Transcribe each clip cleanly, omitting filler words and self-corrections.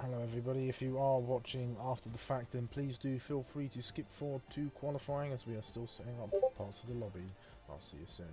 Hello everybody, if you are watching after the fact then please do feel free to skip forward to qualifying as we are still setting up parts of the lobby. I'll see you soon.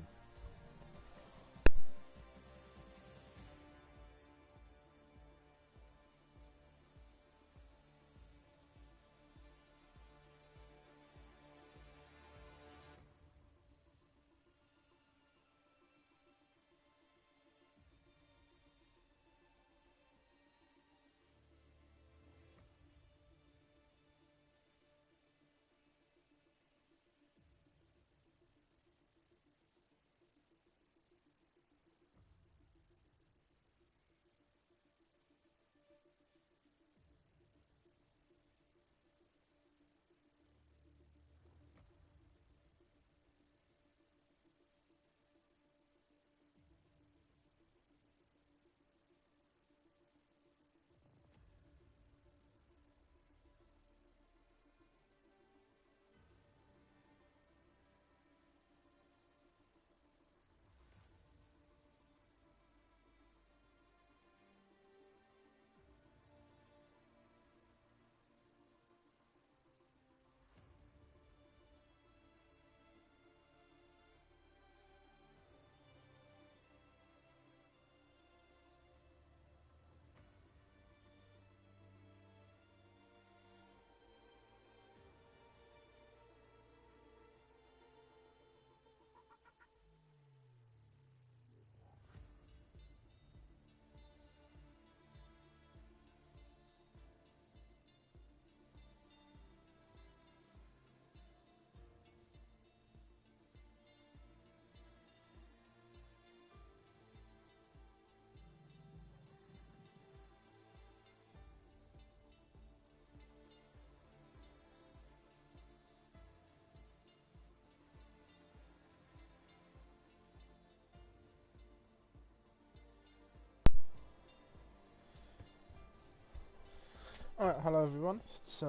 Alright, hello everyone, it's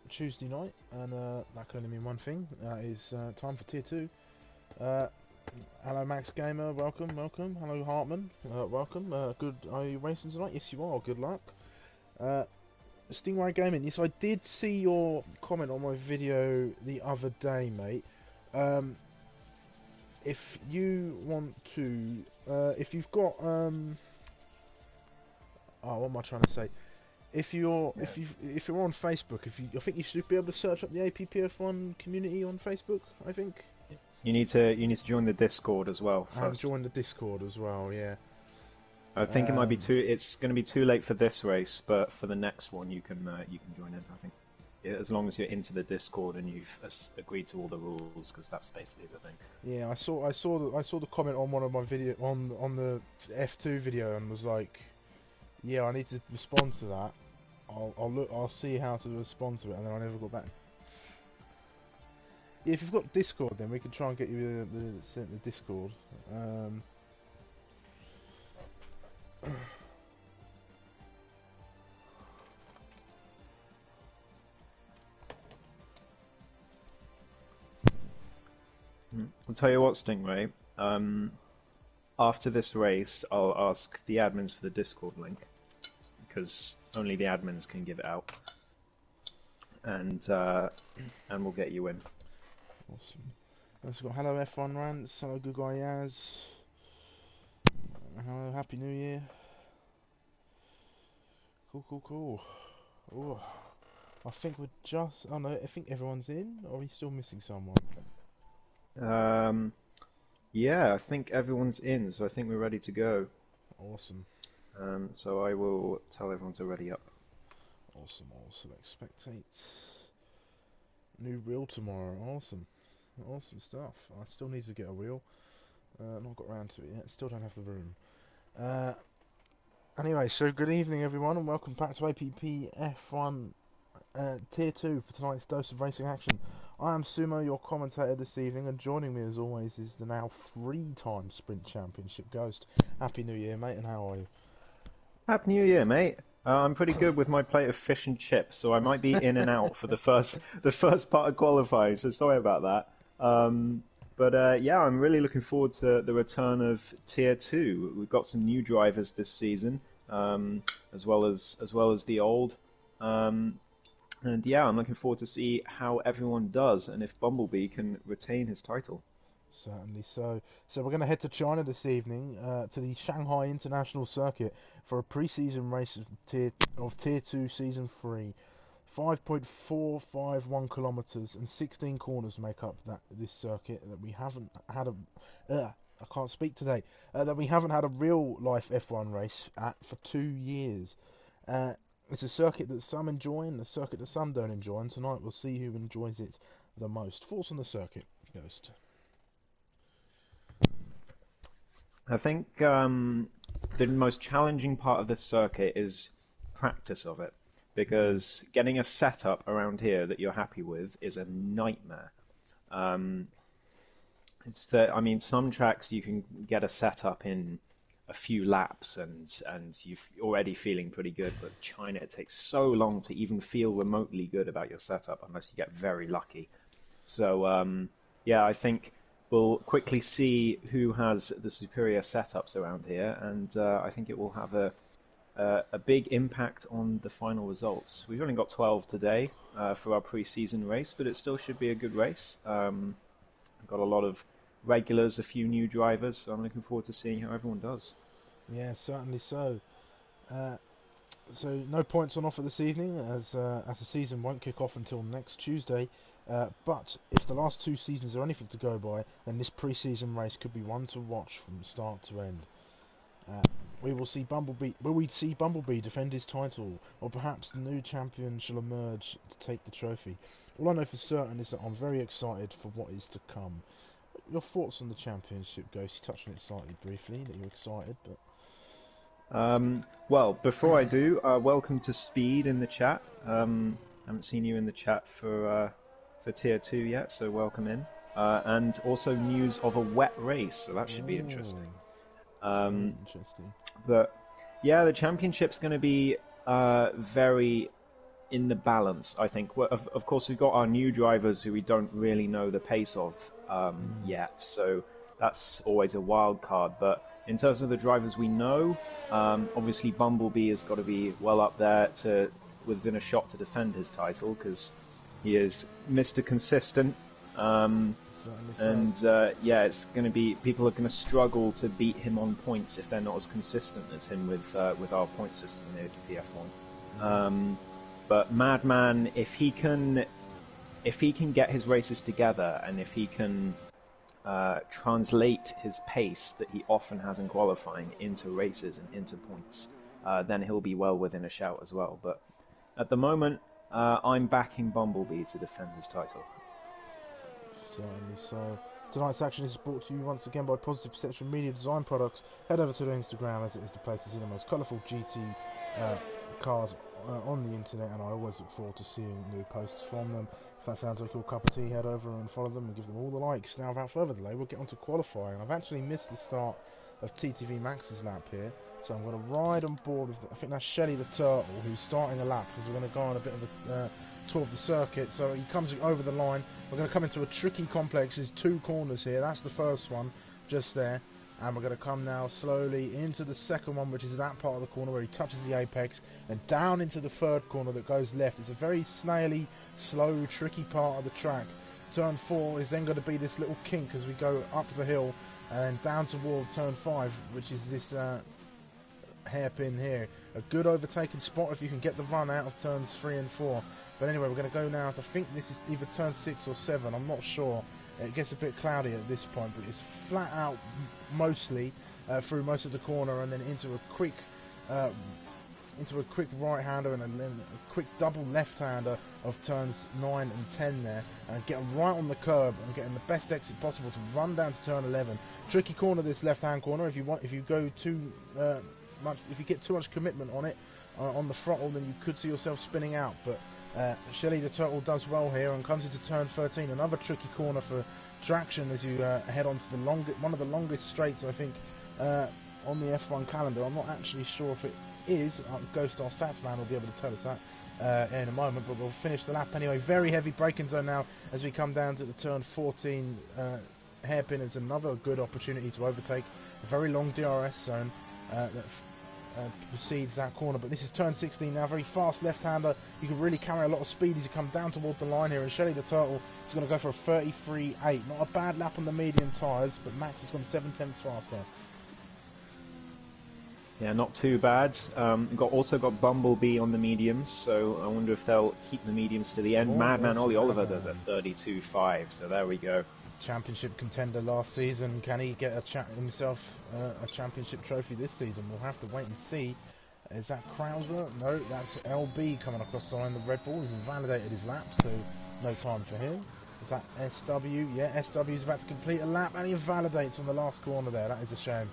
Tuesday night and that can only mean one thing, that is time for tier 2. Hello Max Gamer, welcome. Hello Hartman, welcome. Good, are you racing tonight? Yes you are, good luck. Stingray Gaming, yes I did see your comment on my video the other day mate. If you want to, if you've got, oh what am I trying to say? If you're on Facebook, I think you should be able to search up the APPF1 community on Facebook. I think You need to join the Discord as well first. and join the Discord as well. Yeah. I think it might be too. It's going to be too late for this race, but for the next one you can join in. I think, as long as you're into the Discord and you've agreed to all the rules, because that's basically the thing. Yeah, I saw the comment on one of my video on the F2 video and was like, yeah, I need to respond to that. I'll see how to respond to it, and then I never got back. Yeah, if you've got Discord, then we can try and get you the Discord. I'll tell you what, Stingray. After this race, I'll ask the admins for the Discord link, because only the admins can give it out, and we'll get you in. Awesome. Also got hello F1 Rants, hello Good Guy Yaz, hello Happy New Year. Cool. Oh, I think we're just. Oh no, I think everyone's in. Or are we still missing someone? Yeah, I think everyone's in, so I think we're ready to go. Awesome. So I will tell everyone to ready up. Awesome. Expectate. New reel tomorrow. Awesome stuff. I still need to get a reel. Not got around to it yet. Still don't have the room. Anyway, so good evening everyone, and welcome back to APPF1 Tier 2 for tonight's dose of racing action. I am SUMO, your commentator this evening, and joining me as always is the now 3-time Sprint Championship Ghost. Happy New Year, mate, and how are you? Happy New Year, mate. I'm pretty good with my plate of fish and chips, so I might be in and out for the first part of qualifying. So sorry about that. But yeah, I'm really looking forward to the return of Tier 2. We've got some new drivers this season. as well as the old. And yeah, I'm looking forward to see how everyone does and if Bumblebee can retain his title. Certainly so. So we're going to head to China this evening, to the Shanghai International Circuit for a pre-season race of Tier 2 Season 3. 5.451 kilometers and 16 corners make up this circuit that we haven't had I can't speak today. That we haven't had a real life F1 race at for 2 years. It's a circuit that some enjoy and a circuit that some don't enjoy, and tonight we'll see who enjoys it the most. Thoughts on the circuit, Ghost? I think the most challenging part of this circuit is practice of it, because getting a setup around here that you're happy with is a nightmare. It's that, I mean, some tracks you can get a setup in a few laps and you're already feeling pretty good, but China, it takes so long to even feel remotely good about your setup unless you get very lucky. So yeah, I think we'll quickly see who has the superior setups around here, and I think it will have a big impact on the final results. We've only got 12 today for our pre-season race, but it still should be a good race. We've got a lot of regulars, a few new drivers, so I'm looking forward to seeing how everyone does. Yeah, certainly so. So no points on offer this evening, as the season won't kick off until next Tuesday. But if the last 2 seasons are anything to go by, then this pre-season race could be one to watch from start to end. We will see Bumblebee. Will we see Bumblebee defend his title, or perhaps the new champion shall emerge to take the trophy? All I know for certain is that I'm very excited for what is to come. Your thoughts on the championship, Ghost? You touched on it slightly briefly, that you're excited, but Well, before I do, welcome to Speed in the chat. Haven't seen you in the chat for Tier 2 yet, so welcome in. And also news of a wet race, so that should be interesting. Interesting. But yeah, the championship's going to be very in the balance, I think. Of course, we've got our new drivers who we don't really know the pace of yet, so that's always a wild card. But in terms of the drivers we know, obviously Bumblebee has got to be well up there within a shot to defend his title, because he is Mr. Consistent. Yeah, it's going to be, people are going to struggle to beat him on points if they're not as consistent as him with our point system in APPF1. But Madman, if he can get his races together, and if he can translate his pace that he often has in qualifying into races and into points, then he'll be well within a shout as well. But at the moment, I'm backing Bumblebee to defend his title. Certainly so. Tonight's action is brought to you once again by Positive Perception Media Design Products. Head over to their Instagram, as it is the place to see the most colourful GT cars on the internet, and I always look forward to seeing new posts from them. If that sounds like your cup of tea, head over and follow them and give them all the likes. Now, without further delay, we'll get on to qualifying. I've actually missed the start of TTV Max's lap here, so I'm going to ride on board with, I think that's Shelley the Turtle, who's starting a lap, because we're going to go on a bit of a tour of the circuit. So he comes over the line. We're going to come into a tricky complex. There's 2 corners here. That's the first one, just there. And we're going to come now slowly into the second one, which is that part of the corner where he touches the apex, and down into the third corner that goes left. It's a very snaily, slow, tricky part of the track. Turn 4 is then going to be this little kink as we go up the hill and down toward turn 5, which is this hairpin here. A good overtaking spot if you can get the run out of turns 3 and 4. But anyway, we're going to go now. I think this is either turn 6 or 7. I'm not sure. It gets a bit cloudy at this point, but it's flat out mostly through most of the corner, and then into a quick right-hander and then a quick double left-hander of turns 9 and 10 there, and getting right on the curb and getting the best exit possible to run down to turn 11. Tricky corner, this left-hand corner. If you go too much, if you get too much commitment on it on the throttle, then you could see yourself spinning out. But Shelley the Turtle does well here and comes into turn 13. Another tricky corner for traction as you head onto the one of the longest straights, I think, on the F1 calendar. I'm not actually sure if it is. Ghost, our stats man, will be able to tell us that in a moment, but we'll finish the lap anyway. Very heavy braking zone now as we come down to the turn 14 hairpin. Is another good opportunity to overtake. A very long DRS zone that proceeds that corner. But this is turn 16 now, very fast left-hander. You can really carry a lot of speed as you come down toward the line here. And Shelly the Turtle is going to go for a 33.8. Not a bad lap on the medium tyres, but Max has gone 7/10 faster. Yeah, not too bad. Also got Bumblebee on the mediums, so I wonder if they'll keep the mediums to the end. Madman Ollie Oliver does a 32.5, so there we go. Championship contender last season. Can he get himself a championship trophy this season? We'll have to wait and see. Is that Krauser? No, that's LB coming across the line. The Red Bull has invalidated his lap, so no time for him. Is that SW? Yeah, SW is about to complete a lap, and he invalidates on the last corner there. That is a shame.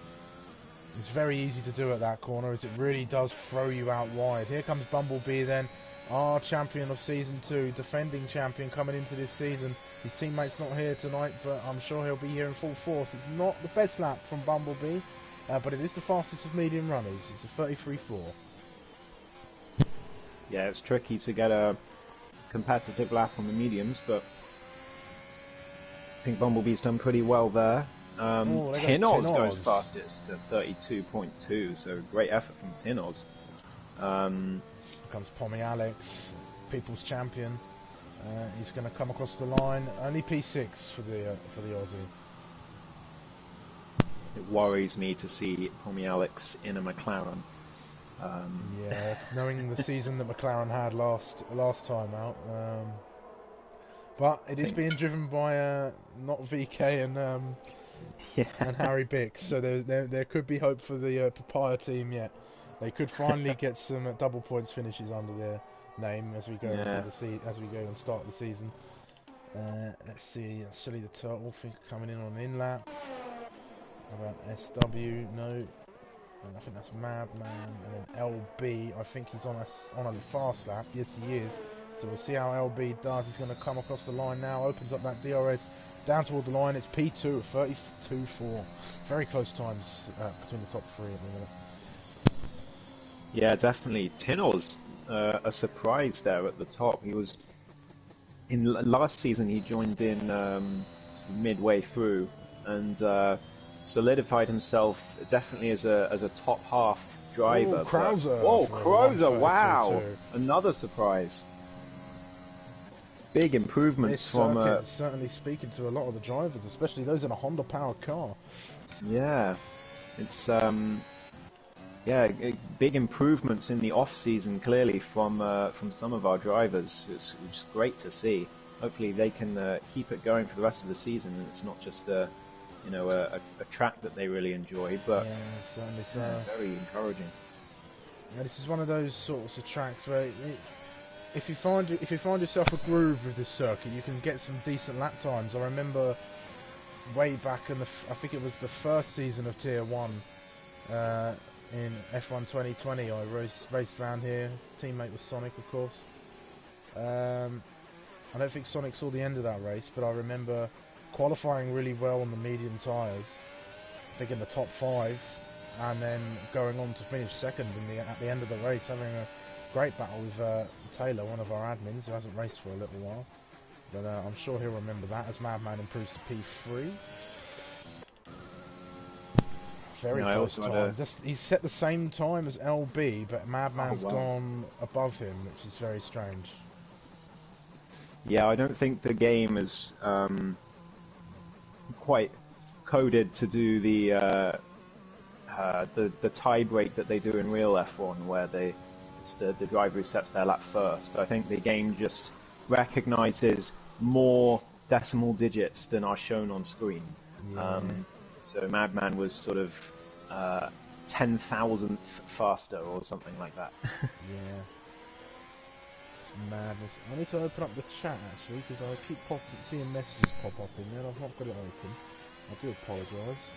It's very easy to do at that corner, as it really does throw you out wide. Here comes Bumblebee then, our champion of Season 2, defending champion coming into this season. His teammate's not here tonight, but I'm sure he'll be here in full force. It's not the best lap from Bumblebee, but it is the fastest of medium runners. It's a 33.4. Yeah, it's tricky to get a competitive lap on the mediums, but I think Bumblebee's done pretty well there. Tinoz goes fastest at 32.2, so great effort from Tinoz. Here comes Pommy Alex, People's Champion. He's going to come across the line. Only P6 for the Aussie. It worries me to see Pommy Alex in a McLaren. Yeah, knowing the season that McLaren had last time out. But it is being driven by not VK and Harry Bix, so there could be hope for the Papaya team yet. They could finally get some double points finishes under their name as we go as we go and start the season. Let's see, Silly the Turtle coming in on in lap. How about SW? No, I think that's Madman, and then LB. I think he's on a fast lap. Yes, he is. So we'll see how LB does. He's going to come across the line now. Opens up that DRS down toward the line. It's P2 at 32.4. Very close times between the top three at the minute. Yeah, definitely. Tinoz, a surprise there at the top. He was in last season. He joined in midway through and solidified himself definitely as a top half driver. Krauser! Krauser! Wow, another surprise. Big improvements from. It's certainly speaking to a lot of the drivers, especially those in a Honda powered car. Yeah, it's big improvements in the off season clearly from some of our drivers. It's just great to see. Hopefully they can keep it going for the rest of the season, and it's not just a track that they really enjoy, but yeah, certainly so. Very encouraging. Yeah, this is one of those sorts of tracks where if you find yourself a groove with this circuit, you can get some decent lap times. I remember way back in I think it was the first season of Tier 1 in F1 2020. I raced around here. Teammate was Sonic, of course. I don't think Sonic saw the end of that race, but I remember qualifying really well on the medium tyres, I think in the top 5, and then going on to finish second at the end of the race, having a great battle with Taylor, one of our admins, who hasn't raced for a little while. But I'm sure he'll remember that as Madman improves to P3. Very close time. He's set the same time as LB, but Madman's gone above him, which is very strange. Yeah, I don't think the game is quite coded to do the tie break that they do in real F1, where it's the driver who sets their lap first. I think the game just recognizes more decimal digits than are shown on screen. Yeah. So Madman was sort of 10,000th faster or something like that. Yeah. It's madness. I need to open up the chat actually, because I keep seeing messages pop up in there. I've not got it open. I do apologise.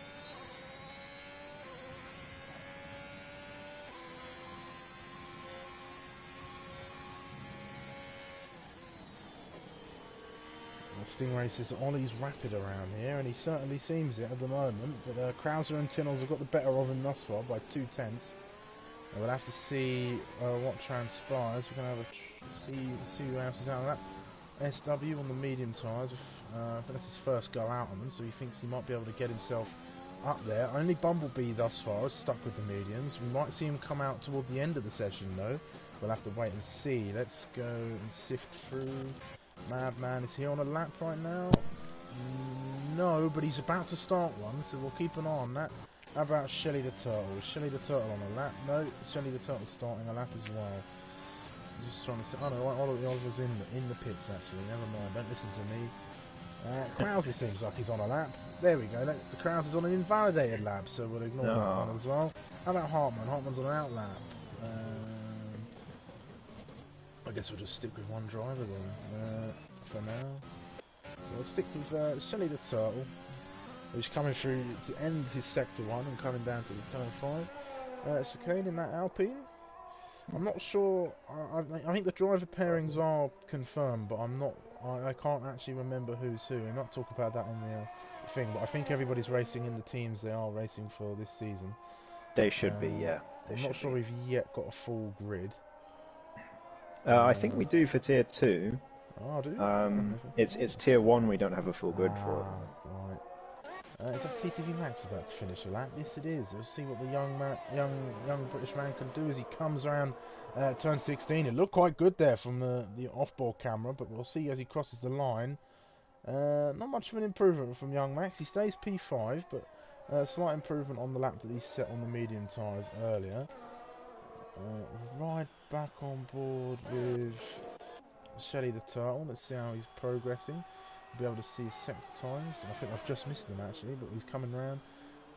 Stingray says Ollie's rapid around here, and he certainly seems it at the moment, but Krauser and Tinoz have got the better of him thus far by 2/10. We'll have to see what transpires. We're going to have see who else is out of that. SW on the medium tyres, but that's his first go out on them, so he thinks he might be able to get himself up there. Only Bumblebee thus far is stuck with the mediums. We might see him come out toward the end of the session though. We'll have to wait and see. Let's go and sift through. Madman, is he on a lap right now? No, but he's about to start one, so we'll keep an eye on that. How about Shelly the Turtle? Is Shelly the Turtle on a lap? No, Shelly the Turtle's starting a lap as well. I'm just trying to say. Oh no, Oliver's in the pits actually. Never mind, don't listen to me. Krauser seems like he's on a lap. There we go. Krauser's on an invalidated lap, so we'll ignore that one as well. How about Hartman? Hartman's on an out lap. I guess we'll just stick with one driver then for now. We'll stick with Shelly the Turtle, who's coming through to end his sector 1 and coming down to the turn 5. Chicane in that Alpine. I'm not sure. I think the driver pairings are confirmed, but I'm not. I can't actually remember who's who. I'm not talking about that on the thing, but I think everybody's racing in the teams they are racing for this season. They should be, yeah. I'm not sure we've yet got a full grid. I think we do for tier 2. Oh, do you? It's tier 1 we don't have a full grid for. Right. Is that TTV Max about to finish a lap? Yes, it is. We'll see what the young British man can do as he comes around turn 16. It looked quite good there from the off-board camera, but we'll see as he crosses the line. Not much of an improvement from young Max. He stays P5, but slight improvement on the lap that he set on the medium tyres earlier. Ride back on board with Shelly the Turtle. Let's see how he's progressing. We'll be able to see his sector times. I think I've just missed him actually, but he's coming round.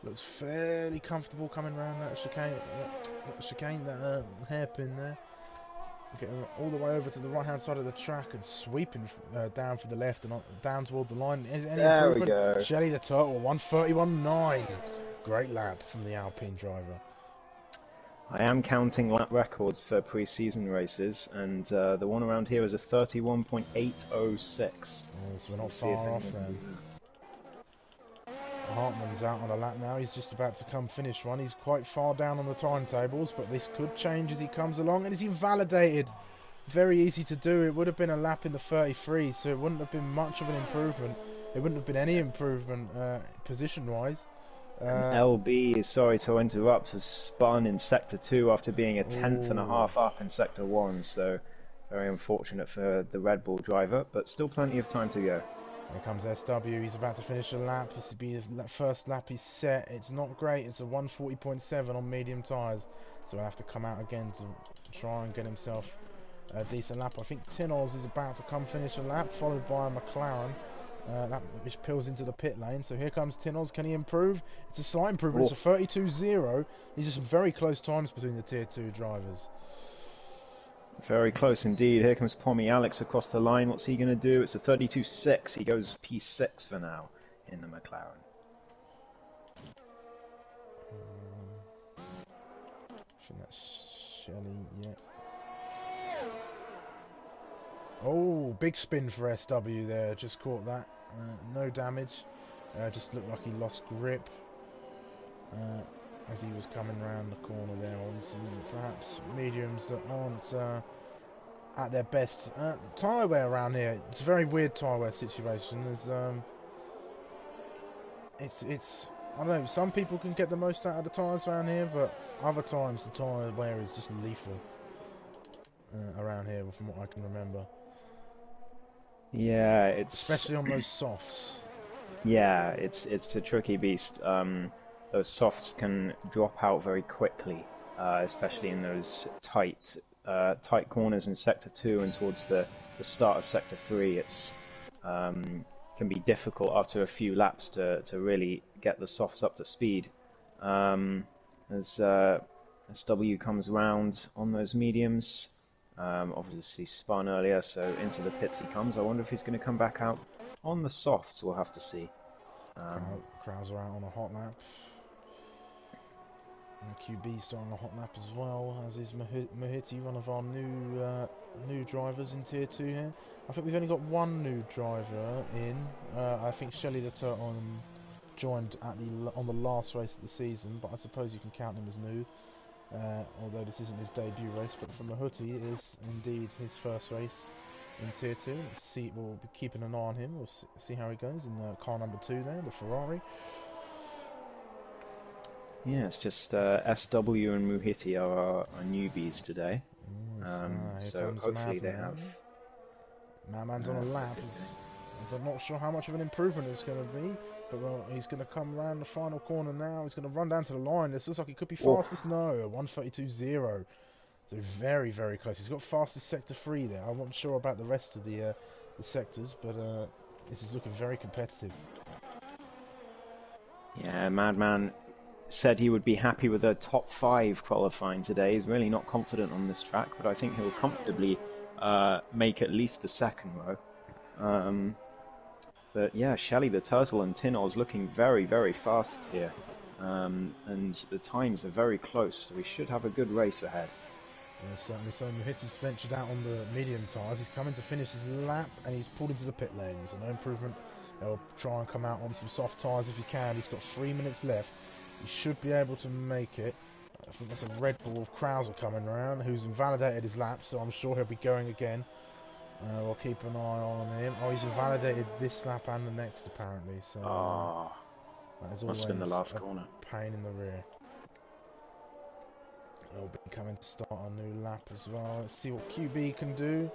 Looks fairly comfortable coming round that chicane, that hairpin there. Getting all the way over to the right hand side of the track and sweeping down for the left and down toward the line. Any there improvement? We go. Shelly the Turtle, 1:31.9. Great lap from the Alpine driver. I am counting lap records for pre-season races, and the one around here is a 31.806. Oh, so we're not far off then. Hartman's out on a lap now. He's just about to come finish one. He's quite far down on the timetables, but this could change as he comes along. And is invalidated. Very easy to do. It would have been a lap in the 33, so it wouldn't have been much of an improvement. It wouldn't have been any improvement position-wise. LB, sorry to interrupt, has spun in Sector 2 after being a tenth and a half up in Sector 1, so very unfortunate for the Red Bull driver, but still plenty of time to go. Here comes SW, he's about to finish a lap. This will be his first lap he's set. It's not great, it's a 1:40.7 on medium tyres, so he'll have to come out again to try and get himself a decent lap. I think Tinoz is about to come finish a lap, followed by a McLaren. Which peels into the pit lane. So here comes Tinoz. Can he improve? It's a slight improvement. It's a 32.0. These are some very close times between the tier 2 drivers. Very close indeed. Here comes Pommy Alex across the line. What's he going to do? It's a 32.6. He goes P6 for now in the McLaren. I think that's Shelley, yeah. Oh, big spin for SW there. Just caught that. No damage. Just looked like he lost grip as he was coming round the corner there on some perhaps mediums that aren't at their best. The tyre wear around here, it's a very weird tyre wear situation. There's it's I don't know. Some people can get the most out of the tyres around here, but other times the tyre wear is just lethal around here, from what I can remember. Yeah, it's especially on those softs. Yeah, it's a tricky beast. Those softs can drop out very quickly, especially in those tight corners in Sector 2 and towards the start of Sector 3. It's can be difficult after a few laps to really get the softs up to speed. As SW comes round on those mediums. Obviously spun earlier, so into the pits he comes. I wonder if he's going to come back out on the softs. We'll have to see. Krauser out on a hot lap. And QB starting a hot lap as well, as is Mahiti, one of our new drivers in Tier 2 here. I think we've only got one new driver in. I think Shelley the Turtle joined on the last race of the season, but I suppose you can count him as new. Although this isn't his debut race, but for Mahuti it is indeed his first race in Tier 2. We'll be keeping an eye on him. We'll see how he goes in car number 2 there, the Ferrari. Yeah, it's just SW and Muhiti are our newbies today. Nice. Here So comes hopefully they Madman. have. Madman's on a lap. I'm not sure how much of an improvement it's going to be, but well, he's going to come around the final corner now. He's going to run down to the line. This looks like he could be Oof. fastest. No, 1:32.0. So very, very close. He's got fastest sector 3 there. I'm not sure about the rest of the sectors, but this is looking very competitive. Yeah, Madman said he would be happy with a top 5 qualifying today. He's really not confident on this track, but I think he'll comfortably make at least the second row. But yeah, Shelly the Turtle and Tinoz looking very, very fast here. And the times are very close, so we should have a good race ahead. Yeah, certainly. So Muhiti's ventured out on the medium tyres. He's coming to finish his lap, and he's pulled into the pit lane. So no improvement. He'll try and come out on some soft tyres if he can. He's got 3 minutes left. He should be able to make it. I think that's a Red Bull of Krauser coming around, who's invalidated his lap, so I'm sure he'll be going again. We'll keep an eye on him. Oh, he's invalidated this lap and the next, apparently. So that is must have been the always last a corner. pain in the rear. He'll be coming to start a new lap as well. Let's see what QB can do.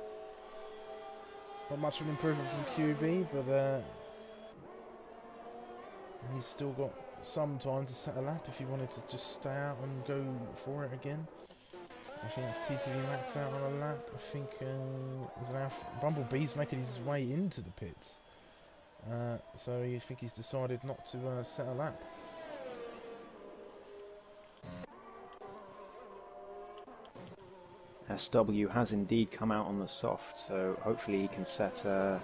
Not much of an improvement from QB, but he's still got some time to set a lap if he wanted to just stay out and go for it again. I think that's TTV Max out on a lap. I think Bumblebee's making his way into the pits. So you think he's decided not to set a lap. SW has indeed come out on the soft, so hopefully he can set a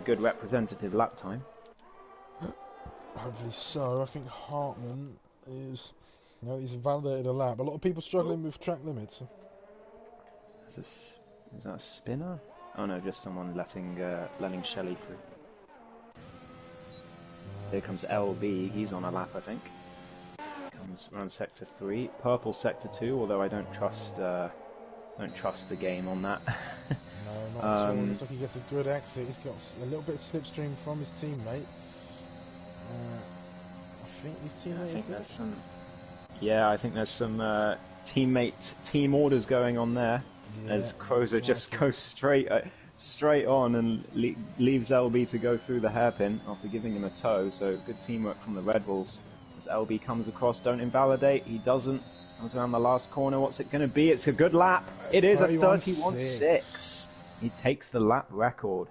good representative lap time. Hopefully so. I think Hartman is... he's invalidated a lap. A lot of people struggling with track limits. Is that a spinner? Oh no, just someone letting Shelley through. Here comes LB. He's on a lap, I think. Comes around sector 3, purple sector 2. Although I don't trust the game on that. No, not at all. Looks like he gets a good exit. He's got a little bit of slipstream from his teammate. I think his teammate is there. I think there's some team orders going on there. Yeah, as Crozer just goes straight on and leaves LB to go through the hairpin after giving him a tow. So good teamwork from the Red Bulls. As LB comes across, don't invalidate. He doesn't. Comes around the last corner. What's it going to be? It's a good lap. It is a 31.6. He takes the lap record.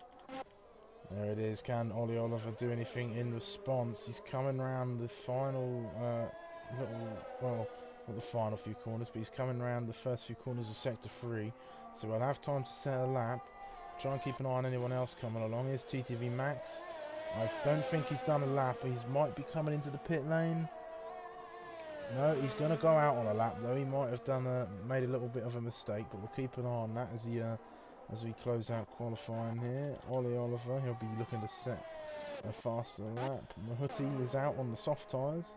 There it is. Can Ollie Oliver do anything in response? He's coming around the final not the final few corners, but he's coming around the first few corners of sector 3. So we'll have time to set a lap. Try and keep an eye on anyone else coming along. Here's TTV Max. I don't think he's done a lap. He might be coming into the pit lane. No, he's going to go out on a lap though. He might have made a little bit of a mistake, but we'll keep an eye on that as we close out qualifying here. Ollie Oliver, he'll be looking to set a faster lap. Mahuti is out on the soft tyres,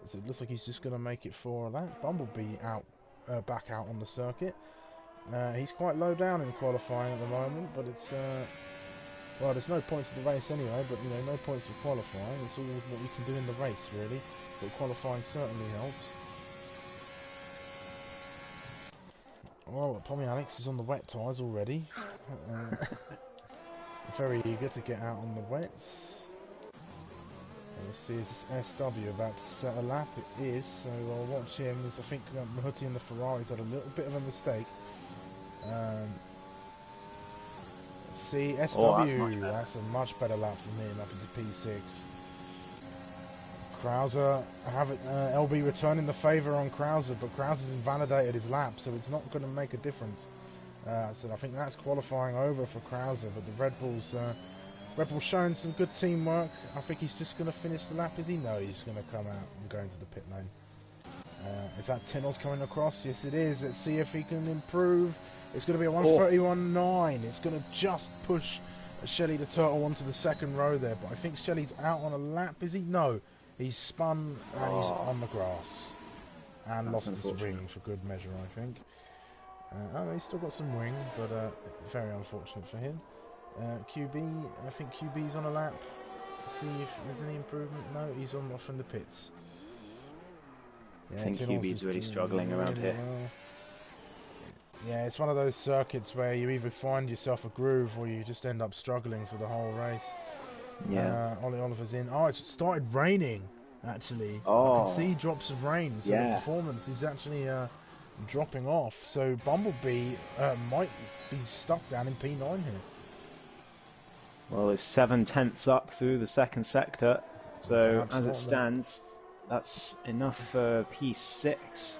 so it looks like he's just going to make it for a lap. Bumblebee back out on the circuit. He's quite low down in qualifying at the moment, but it's well, there's no points for the race anyway. But no points for qualifying. It's all what you can do in the race really. But qualifying certainly helps. Well, Pommy Alex is on the wet tyres already. Very eager to get out on the wets. Let's see, is this SW about to set a lap? It is, so I'll watch him. As I think Mahuti and the Ferraris had a little bit of a mistake. Let's see, SW, that's a much better lap from him up into P6. Krauser, LB returning the favour on Krauser, but Krauser's invalidated his lap, so it's not going to make a difference. So I think that's qualifying over for Krauser, but the Red Bull's showing some good teamwork. I think he's just going to finish the lap. Is he? No, he's going to come out and go into the pit lane. Is that Tinoz coming across? Yes, it is. Let's see if he can improve. It's going to be a 1:31.9. It's going to just push Shelly the Turtle onto the second row there, but I think Shelly's out on a lap. Is he? No. He's spun and he's on the grass and lost his wing for good measure, I think. He's still got some wing, but very unfortunate for him. QB, I think QB's on a lap. See if there's any improvement. No, he's off in the pits. I Yeah, think Tynol's QB's is really doing struggling around really here. well. Yeah, it's one of those circuits where you either find yourself a groove or you just end up struggling for the whole race. And Yeah. Ollie Oliver's in. Oh, it's started raining, actually. I can Oh, see drops of rain, so the yeah. performance is actually dropping off. So Bumblebee might be stuck down in P9 here. Well, it's 7/10 up through the second sector, so Perhaps as it not, then. stands, that's enough for P6.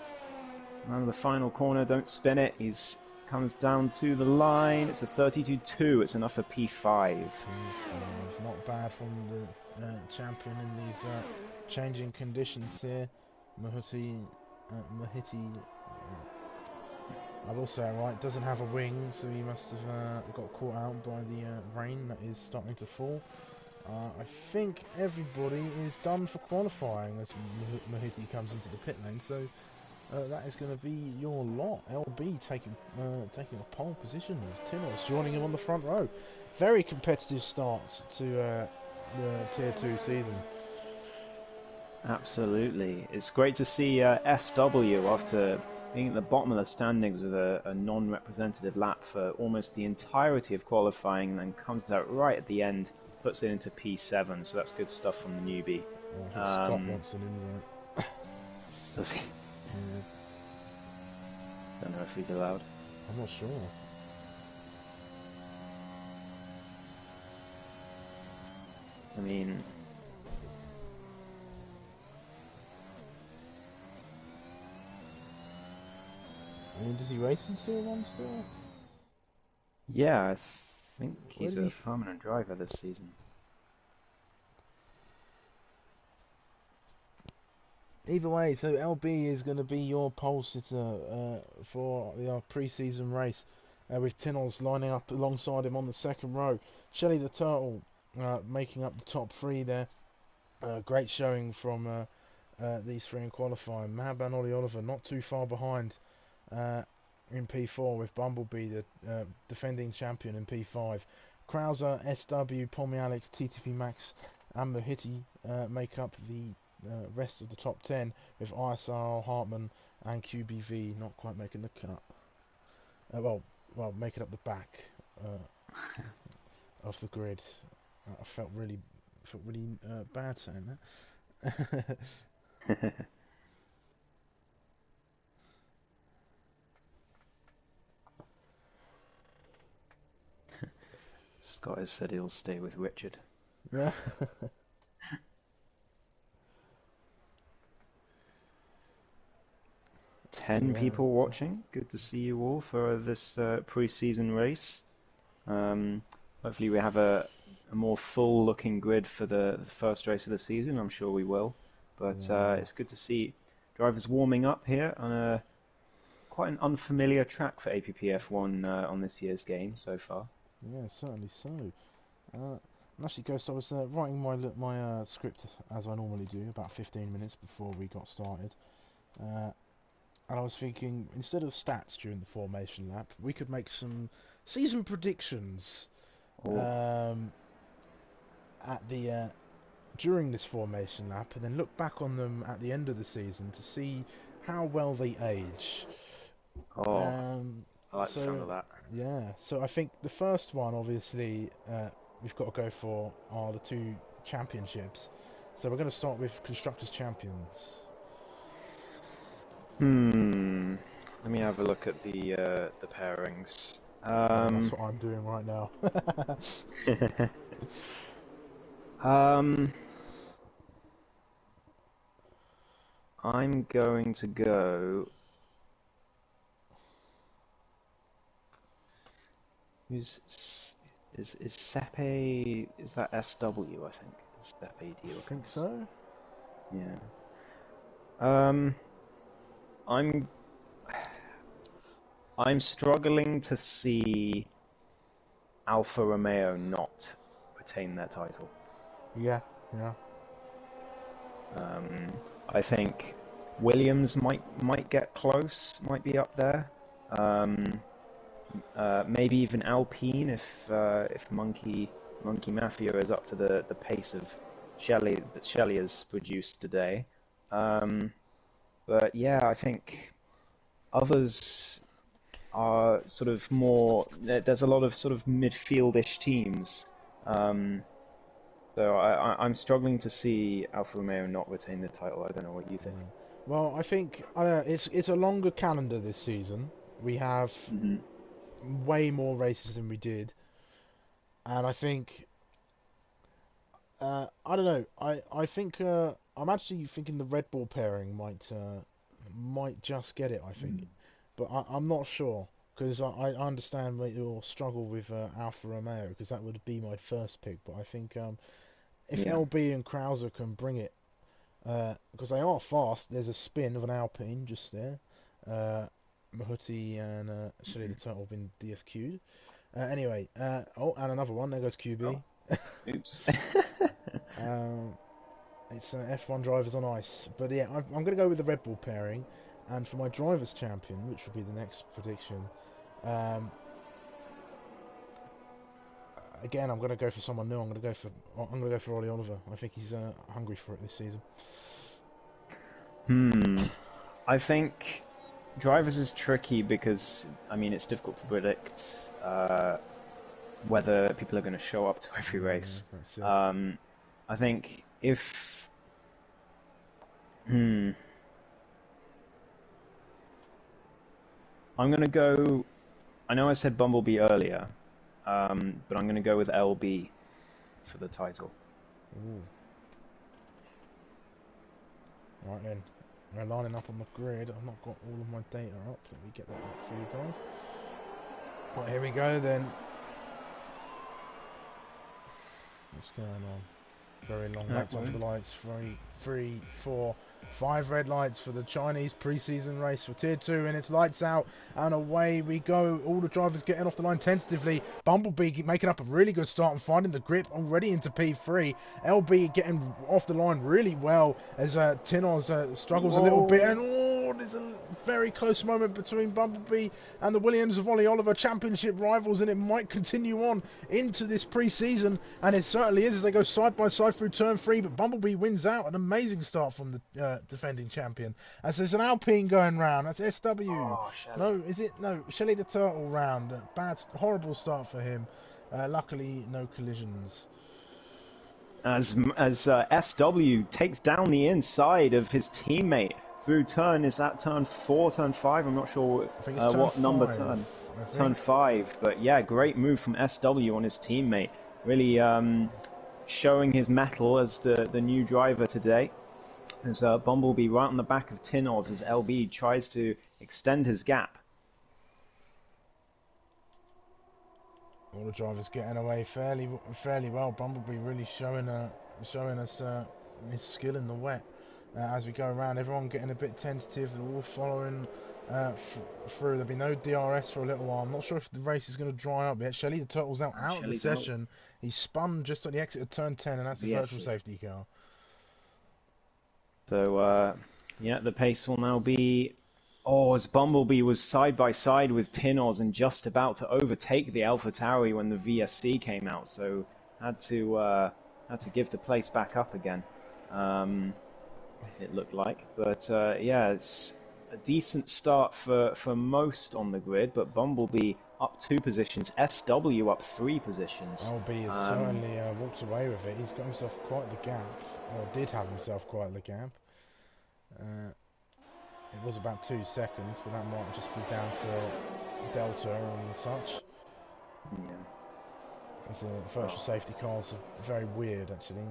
Around the final corner, don't spin it. He's comes down to the line. It's a 32-2. It's enough for P5. P5, not bad from the champion in these changing conditions here. Mahiti, I will say, right, doesn't have a wing, so he must have got caught out by the rain that is starting to fall. I think everybody is done for qualifying as Mahiti comes into the pit lane, so that is going to be your lot. LB taking a pole position. Tynol's joining him on the front row. Very competitive start to the Tier 2 season. Absolutely. It's great to see SW, after being at the bottom of the standings with a non-representative lap for almost the entirety of qualifying, and then comes out right at the end, puts it into P7, so that's good stuff from the newbie. I think Scott wants an invite. Does he? Yeah. Don't know if he's allowed. I'm not sure. I mean, does he race in Tier 1 still? yeah, I think Where he's did a he... permanent driver this season. Either way, so LB is going to be your pole sitter for the pre-season race, with Tynol's lining up alongside him on the second row. Shelly the Turtle making up the top three there. Great showing from these three in qualifying. Mahaban Ollie Oliver not too far behind in P4, with Bumblebee the defending champion in P5. Krauser, SW, Pommy Alex, TTV Max and Mahiti make up the rest of the top 10, with ISR, Hartman and QBV not quite making the cut. Well, making up the back of the grid. I felt really bad saying that. Scott has said he'll stay with Richard. Yeah. 10 people watching. Good to see you all for this pre-season race. Hopefully we have a more full-looking grid for the first race of the season. I'm sure we will. But it's good to see drivers warming up here on quite an unfamiliar track for APPF1 on this year's game so far. Yeah, certainly so. And actually, Ghost, I was writing my script as I normally do, about 15 minutes before we got started. And I was thinking, instead of stats during the formation lap, we could make some season predictions at the during this formation lap, and then look back on them at the end of the season to see how well they age. I like the sound of that. Yeah, so I think the first one, obviously, we've got to go for are the two championships. So we're going to start with Constructors' Champions. Let me have a look at the pairings. That's what I'm doing right now. I'm going to go. Is Sepe? Is that SW? I think Sepe deal. I think so. Yeah. I'm struggling to see Alfa Romeo not retain their title. Yeah. I think Williams might get close, might be up there. Maybe even Alpine if Monkey Mafia is up to the pace of Shelley that Shelley has produced today. But yeah, I think others are sort of more. There's a lot of sort of midfieldish teams. Um, so I'm struggling to see Alfa Romeo not retain the title. I don't know what you think. Yeah. Well, I think it's a longer calendar this season. We have Hmm. way more races than we did, and I think I don't know. I think I'm actually thinking the Red Bull pairing might just get it. I think, but I'm not sure because I understand your struggle with Alfa Romeo because that would be my first pick. But I think if Yeah. LB and Krauser can bring it, because they are fast. There's a spin of an Alpine just there. Mahuti and Shelley the Turtle have been DSQ'd. Anyway, oh, and another one. There goes QB. Oh, oops. Um, it's F1 drivers on ice. But yeah, I'm going to go with the Red Bull pairing. And for my drivers' champion, which would be the next prediction, um, again, I'm going to go for someone new. I'm going to go for Ollie Oliver. I think he's hungry for it this season. I think drivers is tricky because I mean it's difficult to predict whether people are going to show up to every Yeah, race. that's it. I think if hmm, I'm going to go. I know I said Bumblebee earlier, but I'm going to go with LB for the title. Ooh. Right then, we're lining up on the grid. I've not got all of my data up. Let me get that up for you guys. Right, here we go then. What's going on? Very long waits Well, under the lights. 3, 4, 5 red lights for the Chinese pre-season race for Tier 2, and it's lights out, and away we go. All the drivers getting off the line tentatively. Bumblebee making up a really good start and finding the grip already into P3. LB getting off the line really well as Tinos struggles a little bit, and there's a very close moment between Bumblebee and the Williams of Ollie Oliver, championship rivals, and it might continue on into this pre-season, and it certainly is as they go side by side through turn 3, but Bumblebee wins out. An amazing start from the defending champion. As there's an Alpine going round. That's SW. oh, Shelley. No, is it? No, Shelley the Turtle round. Horrible start for him. Luckily, no collisions. As SW takes down the inside of his teammate through turn. Is that turn 4, turn 5? I'm not sure I think it's turn what number 5. turn. I Turn think. 5, but yeah, great move from SW on his teammate. Really showing his mettle as the new driver today. There's Bumblebee right on the back of Tinos as LB tries to extend his gap. All the drivers getting away fairly well. Bumblebee really showing us his skill in the wet as we go around. Everyone getting a bit tentative. They're all following through. There'll be no DRS for a little while. I'm not sure if the race is going to dry up yet. Shelley the Turtle's out of the Shelley's out. session. He spun just at the exit of turn 10, and that's the virtual VSC. safety car. So yeah, the pace will now be. Oh, as Bumblebee was side by side with Tinos and just about to overtake the AlphaTauri when the VSC came out, so had to give the place back up again. It looked like, but yeah, it's a decent start for most on the grid, but Bumblebee up 2 positions, SW up 3 positions. LB has certainly walked away with it. He's got himself quite the gap, or did have himself quite the gap. It was about 2 seconds, but that might just be down to Delta and such. Yeah. As a virtual safety cars are very weird, actually.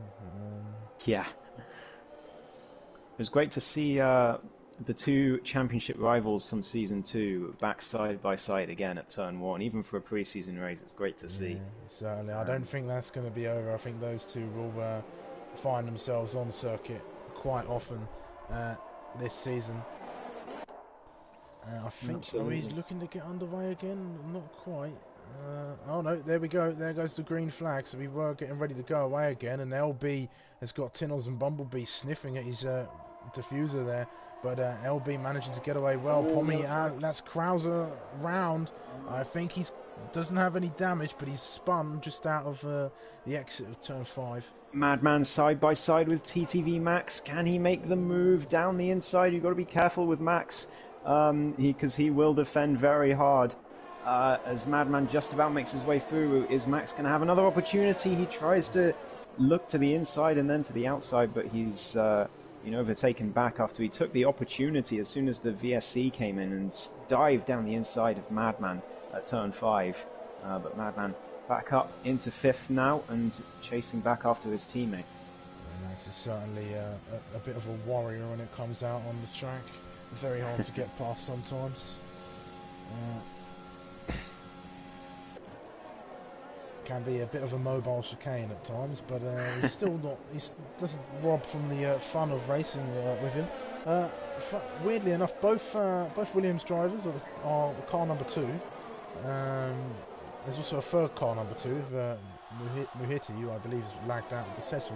Yeah. It was great to see the 2 championship rivals from season 2 back side by side again at turn 1. Even for a pre-season race, it's great to see. Yeah, certainly. I don't think that's going to be over. I think those two will find themselves on circuit quite often this season. I think, Absolutely. are we looking to get underway again? Not quite. Oh no, there we go. There goes the green flag. So we were getting ready to go away again, and LB has got Tinnels and Bumblebee sniffing at his diffuser there. But LB managing to get away well. Pommy, that's Krauser round. I think he's Doesn't have any damage, but he's spun just out of the exit of turn 5. Madman side by side with TTV Max. Can he make the move down the inside? You've got to be careful with Max, because he will defend very hard. As Madman just about makes his way through, is Max going to have another opportunity? He tries to look to the inside and then to the outside, but he's been overtaken back after he took the opportunity as soon as the VSC came in and dived down the inside of Madman at turn 5. But Madman back up into 5th now and chasing back after his teammate. Max is certainly a bit of a warrior when it comes out on the track. Very hard to get past sometimes. Can be a bit of a mobile chicane at times, but he's still not. He doesn't rob from the fun of racing with him. Weirdly enough, both Williams drivers are the car number 2. There's also a third car number 2, Muhiti, who I believe is lagged out of the session,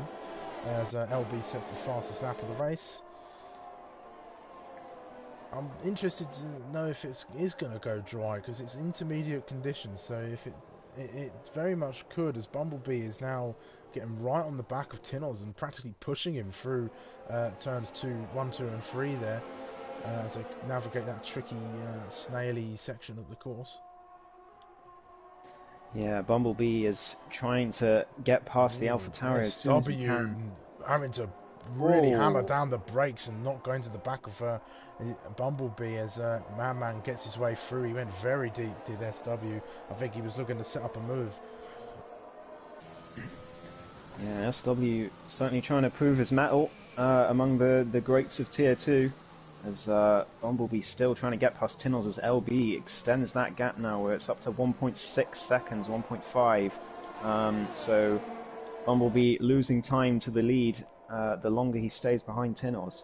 as LB sets the fastest lap of the race. I'm interested to know if it is going to go dry, because it's intermediate conditions, so if it very much could, as Bumblebee is now getting right on the back of Tinoz and practically pushing him through turns 1, 2 and 3 there, as they navigate that tricky, snaily section of the course. Yeah, Bumblebee is trying to get past the AlphaTauri as soon as he can. Having to really hammer down the brakes and not going to the back of Bumblebee as Madman gets his way through. He went very deep, did SW. I think he was looking to set up a move. Yeah, SW certainly trying to prove his mettle among the greats of Tier 2. As Bumblebee still trying to get past Tinoz, as LB extends that gap now where it's up to 1.6 seconds, 1.5. So Bumblebee losing time to the lead the longer he stays behind Tinoz.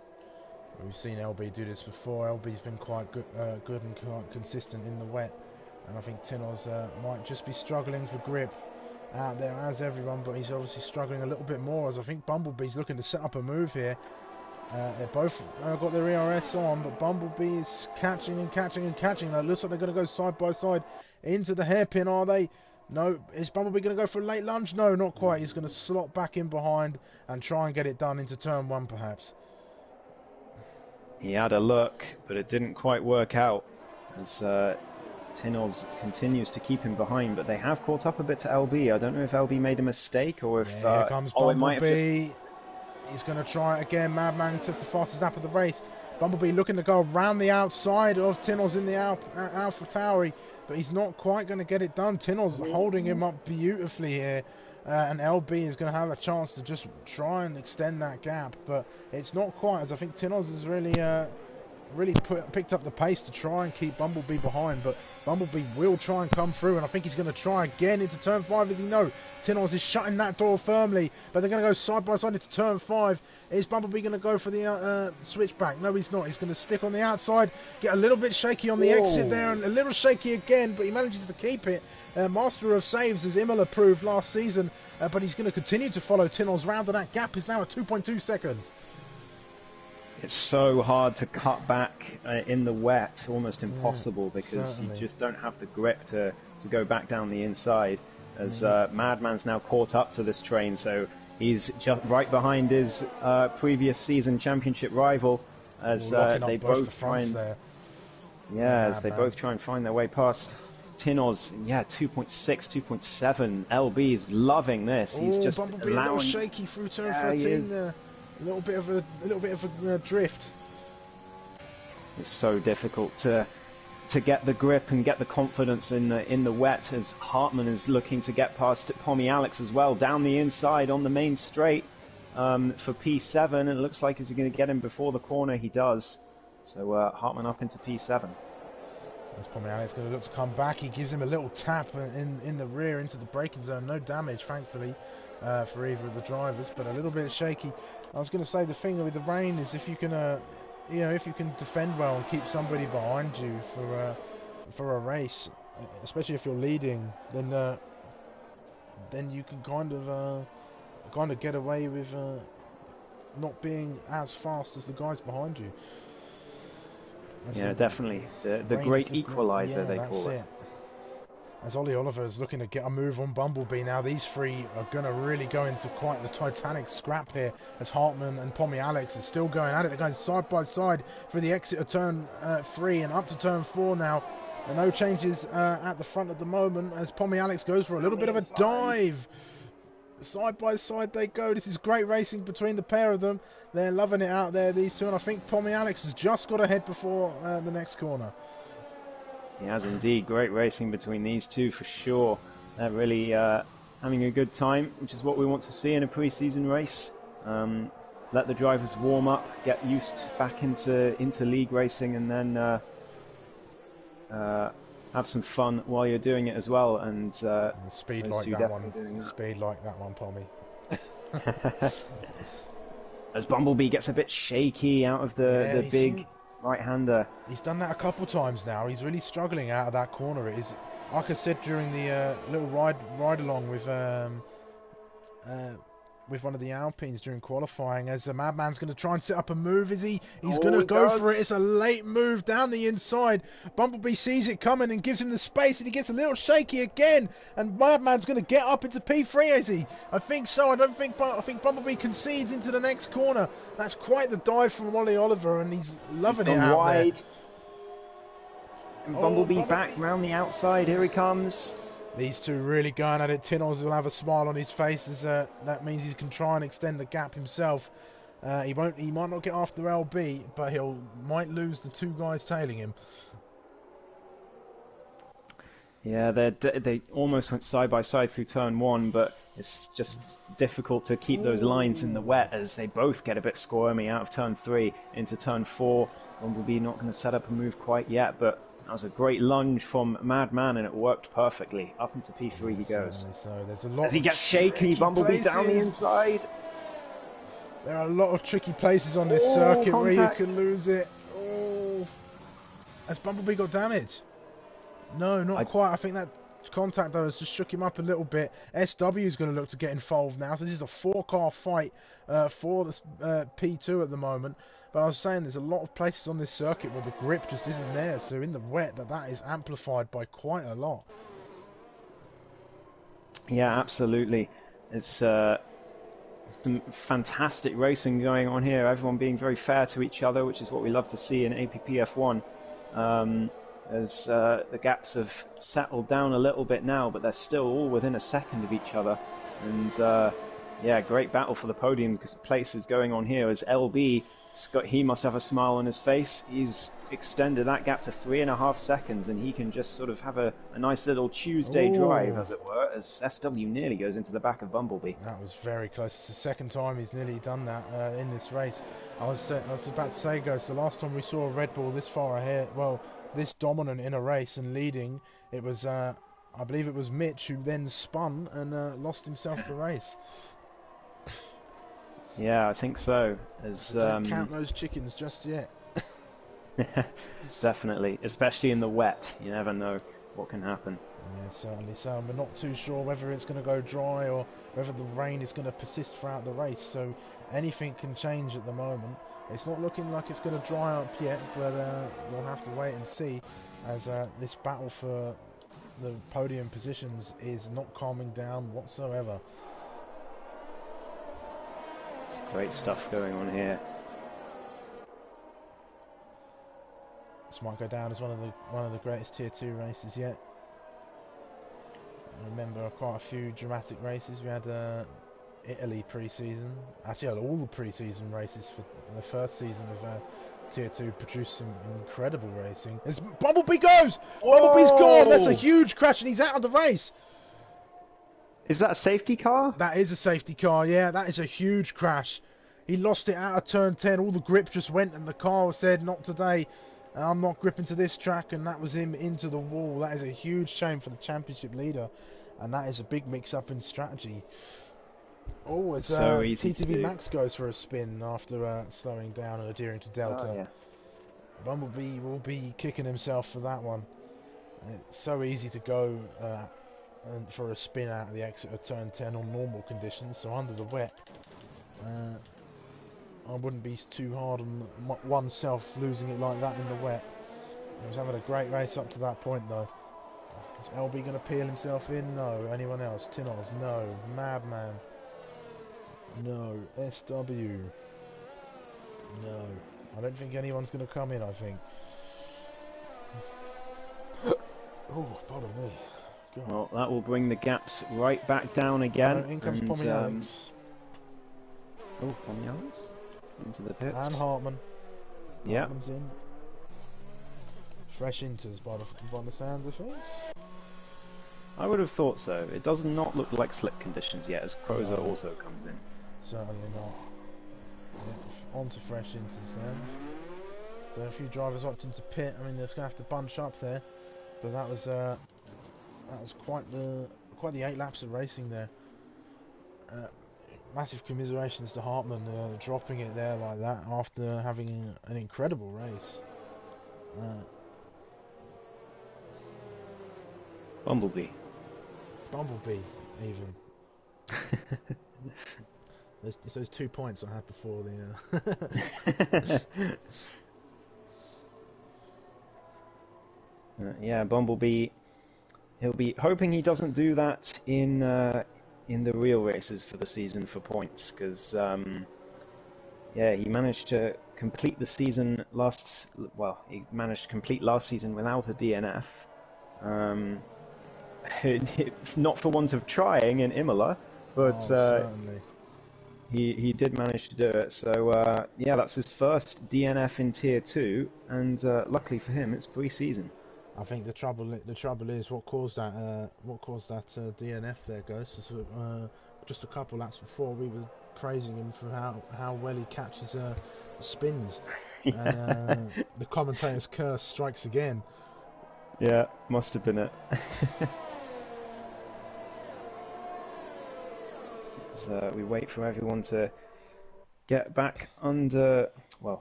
We've seen LB do this before. LB's been quite good and quite consistent in the wet, and I think Tinoz might just be struggling for grip out there as everyone, but he's obviously struggling a little bit more, as I think Bumblebee's looking to set up a move here. They're both got their ERS on, but Bumblebee is catching and catching and catching. It looks like they're going to go side by side into the hairpin, are they? No. Is Bumblebee going to go for a late lunge? No, not quite. He's going to slot back in behind and try and get it done into turn 1, perhaps. He had a look, but it didn't quite work out, as Tinoz continues to keep him behind, but they have caught up a bit to LB. I don't know if LB made a mistake or if... here comes Bumblebee. He's going to try it again. Madman sets the fastest lap of the race. Bumblebee looking to go around the outside of Tinoz in the AlphaTauri, but he's not quite going to get it done. Tinoz holding him up beautifully here, and LB is going to have a chance to just try and extend that gap, but it's not quite, as I think Tinoz has really picked up the pace to try and keep Bumblebee behind, but Bumblebee will try and come through, and I think he's going to try again into turn 5, as he knows. Tinoz is shutting that door firmly, but they're going to go side by side into turn 5. Is Bumblebee going to go for the switchback? No, he's not. He's going to stick on the outside, get a little bit shaky on the exit there, and a little shaky again, but he manages to keep it. Master of saves, as Imola proved last season, but he's going to continue to follow Tinoz round, and that gap is now at 2.2 seconds. It's so hard to cut back in the wet, almost impossible, because you just don't have the grip to go back down the inside, as Madman's now caught up to this train, so he's just right behind his previous season championship rival, as they both try and both try and find their way past Tinoz. 2.6, 2.7. LB is loving this. He's just Bumblebee a little shaky through turn 13 there. A little bit of a drift. It's so difficult to get the grip and get the confidence in the wet, as Hartmann is looking to get past Pommy Alex as well down the inside on the main straight for P7, and it looks like he's going to get him before the corner. He does. So Hartmann up into P7. That's Pommy Alex going to look to come back. He gives him a little tap in the rear into the braking zone. No damage, thankfully, for either of the drivers, but a little bit shaky. I was going to say, the thing with the rain is if you can, if you can defend well and keep somebody behind you for a race, especially if you're leading, then you can kind of get away with not being as fast as the guys behind you. Definitely. The great equalizer, they call it. as Ollie Oliver is looking to get a move on Bumblebee now. These three are going to really go into quite the titanic scrap here, as Hartman and Pommy Alex are still going at it. They're going side by side for the exit of turn 3 and up to turn 4 now. And no changes at the front at the moment, as Pommy Alex goes for a little bit of a dive. Side by side they go. This is great racing between the pair of them. They're loving it out there, these two, and I think Pommy Alex has just got ahead before the next corner. He has indeed. Great racing between these two for sure. They're really having a good time, which is what we want to see in a pre-season race. Let the drivers warm up, get used back into league racing, and then have some fun while you're doing it as well. And speed like that one. Speed like that one, Pommy. As Bumblebee gets a bit shaky out of the big right-hander. He's done that a couple times now. He's really struggling out of that corner. It is, like I said during the little ride along with one of the Alpines during qualifying, as Madman's going to try and set up a move. Is he? He's going to go for it. It's a late move down the inside. Bumblebee sees it coming and gives him the space, and he gets a little shaky again. And Madman's going to get up into P3, is he? I think so. I think Bumblebee concedes into the next corner. That's quite the dive from Ollie Oliver, and he's loving it out wide. There. And Bumblebee back round the outside. Here he comes. These two really going at it. Tinoz will have a smile on his face, as that means he can try and extend the gap himself. He might not get after LB, but might lose the two guys tailing him. Yeah, they almost went side by side through turn 1, but it's just difficult to keep those lines in the wet, as they both get a bit squirmy out of turn 3 into turn 4. Bumblebee not going to set up a move quite yet, but that was a great lunge from Madman, and it worked perfectly. Up into P3 he goes. So there's a lot. As he gets shaky, Bumblebee down the inside. There are a lot of tricky places on this circuit where you can lose it. Oh, has Bumblebee got damage? No, not quite. I think that contact though has just shook him up a little bit. SW is going to look to get involved now. So this is a 4-car fight for the P2 at the moment. But I was saying there's a lot of places on this circuit where the grip just isn't there. So in the wet, that is amplified by quite a lot. Yeah, absolutely. It's some fantastic racing going on here. Everyone being very fair to each other, which is what we love to see in APPF1. As the gaps have settled down a little bit now, but they're still all within a second of each other. And yeah, great battle for the podium, because the place is going on here as LB. He must have a smile on his face. He's extended that gap to 3.5 seconds, and he can just sort of have a nice little Tuesday drive, as it were, as SW nearly goes into the back of Bumblebee. That was very close. It's the second time he's nearly done that in this race. I was about to say, guys, the last time we saw a Red Bull this far ahead, well, this dominant in a race and leading, it was, I believe it was Mitch, who then spun and lost himself the race. Yeah, I think so. Don't count those chickens just yet. Definitely, especially in the wet. You never know what can happen. Yeah, certainly so. We're not too sure whether it's going to go dry or whether the rain is going to persist throughout the race. So anything can change at the moment. It's not looking like it's going to dry up yet, but we'll have to wait and see, as this battle for the podium positions is not calming down whatsoever. Great stuff going on here. This might go down as one of the greatest Tier 2 races yet. I remember quite a few dramatic races. We had Italy pre-season. Actually, all the pre-season races for the first season of Tier 2 produced some incredible racing. As Bumblebee goes! Whoa! Bumblebee's gone! That's a huge crash, and he's out of the race! Is that a safety car? That is a safety car, yeah. That is a huge crash. He lost it out of turn 10. All the grip just went, and the car said, not today. I'm not gripping to this track, and that was him into the wall. That is a huge shame for the championship leader, and that is a big mix-up in strategy. Oh, as TTV Max goes for a spin after slowing down and adhering to Delta. Oh, yeah. Bumblebee will be kicking himself for that one. It's so easy to go and for a spin out of the exit of turn 10 on normal conditions, so under the wet I wouldn't be too hard on oneself losing it like that in the wet. He was having a great race up to that point though. Is LB going to peel himself in? No. Anyone else? Tinos? No. Madman? No. SW? No. I don't think anyone's going to come in, I think. Oh, pardon me. God. Well, that will bring the gaps right back down Oh, again. no, in comes And, Pommy Alex. Oh, Pommy Alex? Into the pits. And Hartman. Yeah. Hartman's in. Fresh inters by the sounds of things. I would have thought so. It does not look like slip conditions yet, as Crozer also comes in. Certainly not. Yeah, on to fresh inters then. So a few drivers opting to pit. I mean, they're going to have to bunch up there, but that was quite the 8 laps of racing there. Massive commiserations to Hartman dropping it there like that after having an incredible race. Bumblebee, even. It's those 2 points I had before the. Yeah, Bumblebee. He'll be hoping he doesn't do that in the real races for the season for points, because yeah, he managed to complete the season he managed to complete last season without a DNF. Not for want of trying in Imola, but certainly. he did manage to do it. So yeah, that's his first DNF in Tier 2, and luckily for him, it's pre-season. I think the trouble is what caused that DNF there, Ghost. Just a couple laps before, we were praising him for how well he catches spins, Yeah. and the commentator's curse strikes again. Yeah, must have been it. So we wait for everyone to get back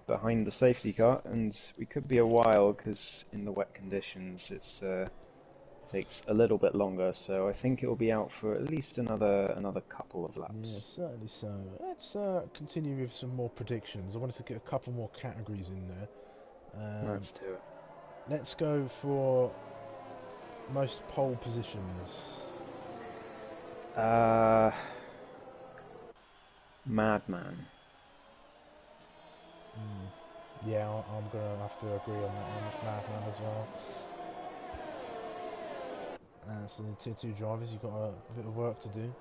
behind the safety car, and we could be a while because in the wet conditions it takes a little bit longer. So I think it will be out for at least another couple of laps. Yeah, certainly so. Let's continue with some more predictions. I wanted to get a couple more categories in there. Let's do it. Let's go for most pole positions. Madman. Yeah, I'm going to have to agree on that one with Madman as well. So the Tier 2 drivers, you've got a bit of work to do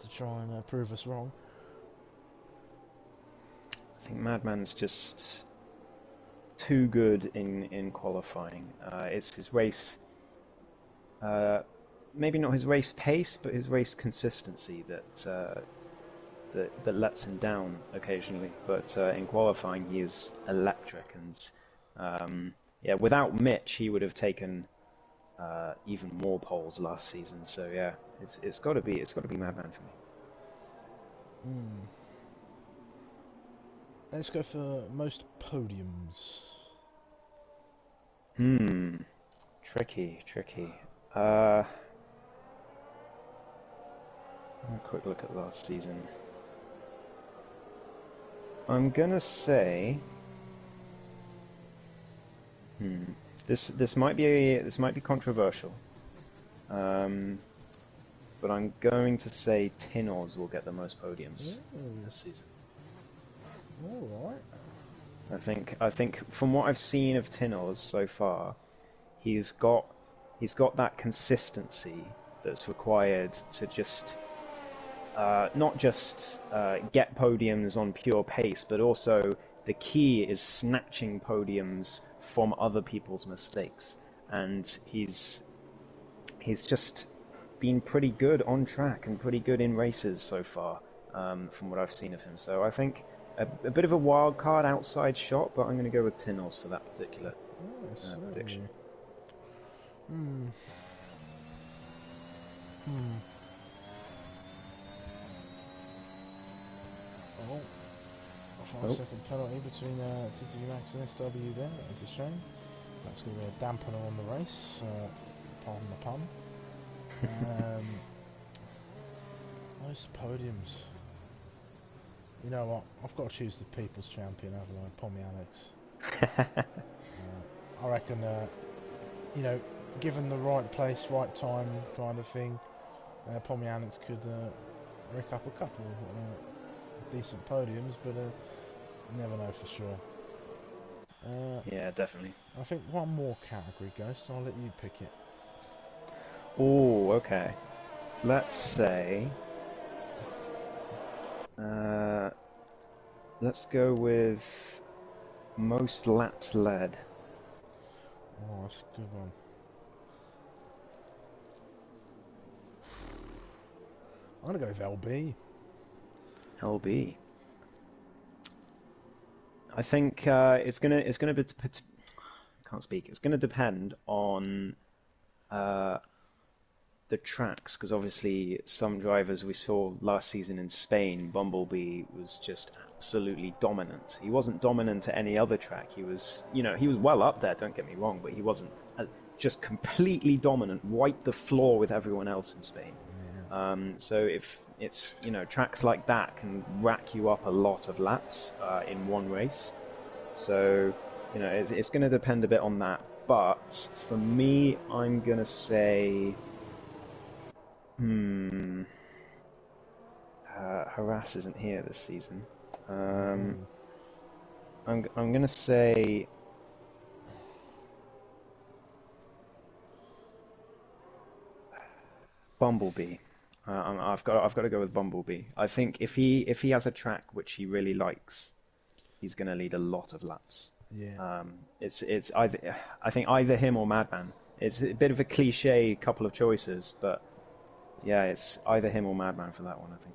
to try and prove us wrong. I think Madman's just too good in qualifying. It's his race, maybe not his race pace, but his race consistency that lets him down occasionally. But in qualifying, he is electric, and yeah, without Mitch, he would have taken even more poles last season. So yeah, it's got to be Madman for me. Let's go for most podiums. Tricky. A quick look at last season. I'm gonna say, this might be controversial, but I'm going to say Tinos will get the most podiums this season. All right. I think from what I've seen of Tinos so far, he's got that consistency that's required to just not just get podiums on pure pace, but also the key is snatching podiums from other people's mistakes. And he's just been pretty good on track and pretty good in races so far, from what I've seen of him. So I think a bit of a wild card outside shot, but I'm going to go with Tinos for that particular prediction. Oh, a 5-second penalty between TTV Max and SW there. That's a shame. That's going to be a dampener on the race. Pardon the pun. Most podiums. You know what? I've got to choose the people's champion, haven't I? Pommy Alex. I reckon, you know, given the right place, right time kind of thing, Pomianec could rick up a couple decent podiums, but you never know for sure. Yeah, definitely. I think one more category, Ghost. I'll let you pick it. Oh, okay. Let's say, let's go with most laps led. Oh, that's a good one. I'm gonna go with LB. LB. I think it's gonna be. Can't speak. It's gonna depend on the tracks, because obviously some drivers we saw last season in Spain, Bumblebee was just absolutely dominant. He wasn't dominant at any other track. He was, you know, he was well up there, don't get me wrong, but he wasn't just completely dominant, wiped the floor with everyone else in Spain. Yeah. So if it's, you know, tracks like that can rack you up a lot of laps in one race. So, you know, it's going to depend a bit on that. But for me, I'm going to say Harass isn't here this season. I'm gonna say Bumblebee. I've got to go with Bumblebee. I think if he has a track which he really likes, he's gonna lead a lot of laps. Yeah. It's either, I think either him or Madman. It's a bit of a cliche couple of choices, but yeah, it's either him or Madman for that one, I think.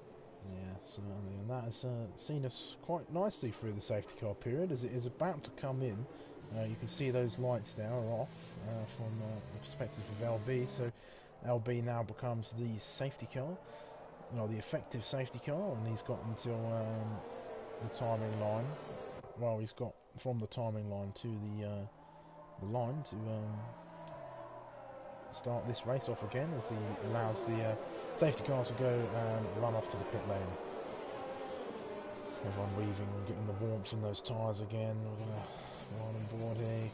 Yeah, certainly, and that has seen us quite nicely through the safety car period as it is about to come in. You can see those lights now are off from the perspective of LB, so LB now becomes the safety car, well, the effective safety car, and he's got until the timing line. Well, he's got from the timing line to the line to start this race off again as he allows the safety car to go and run off to the pit lane. Everyone weaving and getting the warmth from those tyres again. We're going to go on board here.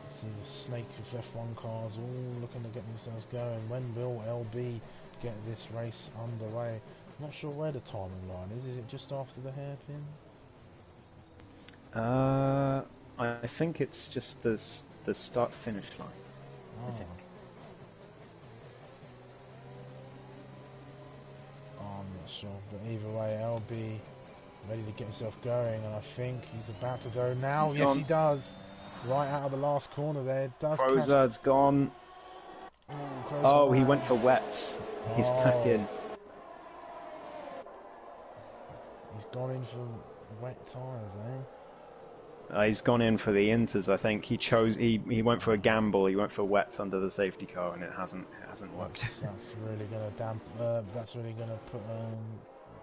See the snake of F1 cars all looking to get themselves going. When will LB get this race underway? I'm not sure where the timing line is. Is it just after the hairpin? I think it's just the start-finish line. Oh. I think. I'm not sure, but either way, LB ready to get himself going, and I think he's about to go now. Yes, he does. Right out of the last corner there. Does Crozard's gone. Oh, he went for wets. He's back in. He's gone in for wet tyres, eh? He's gone in for the inters. I think he went for a gamble. He went for wets under the safety car, and it hasn't worked. That's really going to that's really going to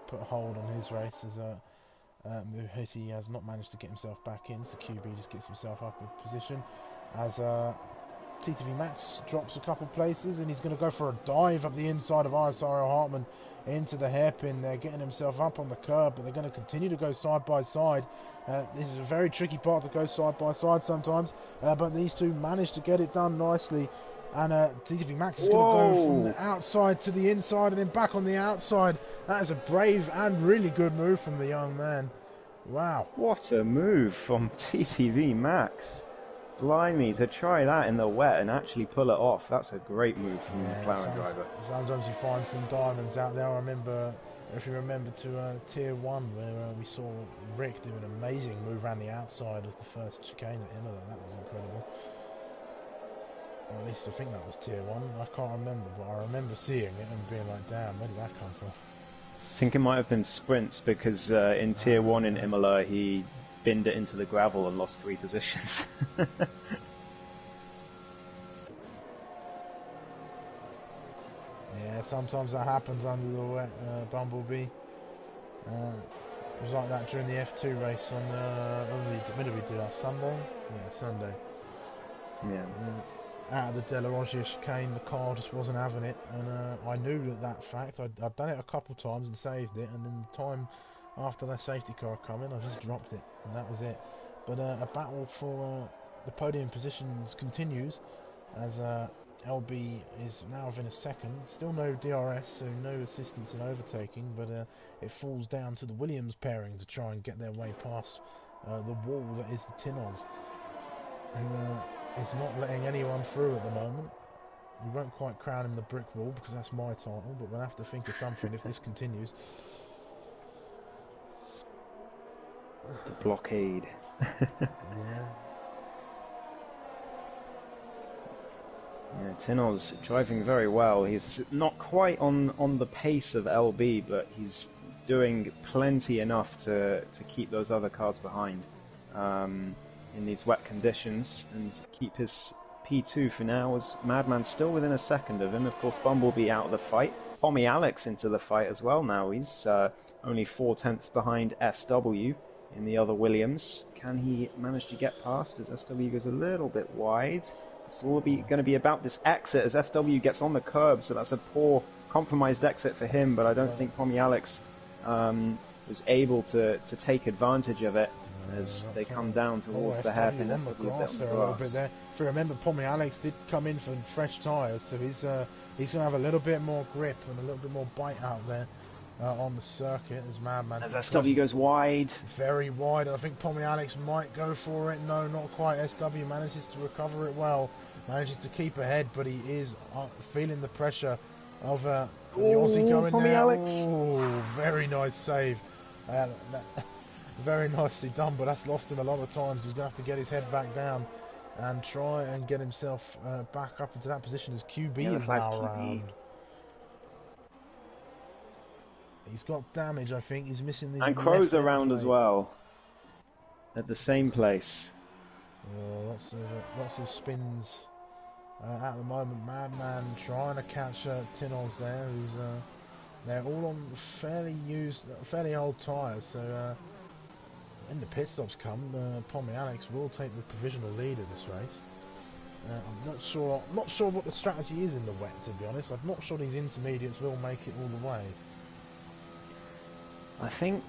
put a hold on his race as Muhiti has not managed to get himself back in, so QB just gets himself up in position as TTV Max drops a couple places, and he's going to go for a dive up the inside of Isario Hartman into the hairpin. They're getting himself up on the curb, but they're going to continue to go side by side. This is a very tricky part to go side by side sometimes, but these two managed to get it done nicely. And TTV Max is going to go from the outside to the inside and then back on the outside. That is a brave and really good move from the young man. Wow. What a move from TTV Max. Blimey, to try that in the wet and actually pull it off. That's a great move from the McLaren driver. Sometimes you find some diamonds out there. I remember, if you remember, to Tier 1 where we saw Rick do an amazing move around the outside of the first chicane at Imola. That was incredible. Or at least I think that was Tier 1. I can't remember, but I remember seeing it and being like, damn, where did that come from? I think it might have been sprints because in Tier 1 in Imola he binned it into the gravel and lost 3 positions. Yeah, sometimes that happens under the wet Bumblebee. It was like that during the F2 race on when did we do that? Sunday? Yeah, Sunday. Yeah. Out of the De La Roggia chicane, the car just wasn't having it, and I knew that fact. I'd done it a couple times and saved it, and then the time after that safety car come in, I just dropped it, and that was it. But a battle for the podium positions continues as LB is now within a second. Still no DRS, so no assistance in overtaking, but it falls down to the Williams pairing to try and get their way past the wall that is the Tinos, who is not letting anyone through at the moment. We won't quite crown him the brick wall because that's my title, but we'll have to think of something if this continues. The blockade. Yeah. Yeah, Tino's driving very well. He's not quite on the pace of LB, but he's doing plenty enough to keep those other cars behind in these wet conditions and keep his P2 for now, as Madman's still within a second of him. Of course, Bumblebee out of the fight. Pommy Alex into the fight as well now. He's only 4/10 behind SW in the other Williams. Can he manage to get past as SW goes a little bit wide? It's all going to be about this exit as SW gets on the curb, so that's a poor compromised exit for him, but I don't think Pommy Alex was able to take advantage of it as they come down towards the hairpin. On the grass there a little bit there. If you remember, Pommy Alex did come in for fresh tyres, so he's going to have a little bit more grip and a little bit more bite out there on the circuit as Madman. As SW goes wide. Very wide. I think Pommy Alex might go for it. No, not quite. SW manages to recover it well. Manages to keep ahead, but he is feeling the pressure of the Aussie going Pommy there. Alex. Oh, very nice save. Very nicely done, but that's lost him a lot of times. He's going to have to get his head back down and try and get himself back up into that position as QB is now around. He's got damage, I think. He's missing these. And Crow's around as well. At the same place. Lots of spins at the moment. Madman trying to catch Tinos there, who's they're all on fairly old tyres. So when the pit stops come, Pommy Alex will take the provisional lead of this race. I'm not sure what the strategy is in the wet, to be honest. I'm not sure these intermediates will make it all the way. I think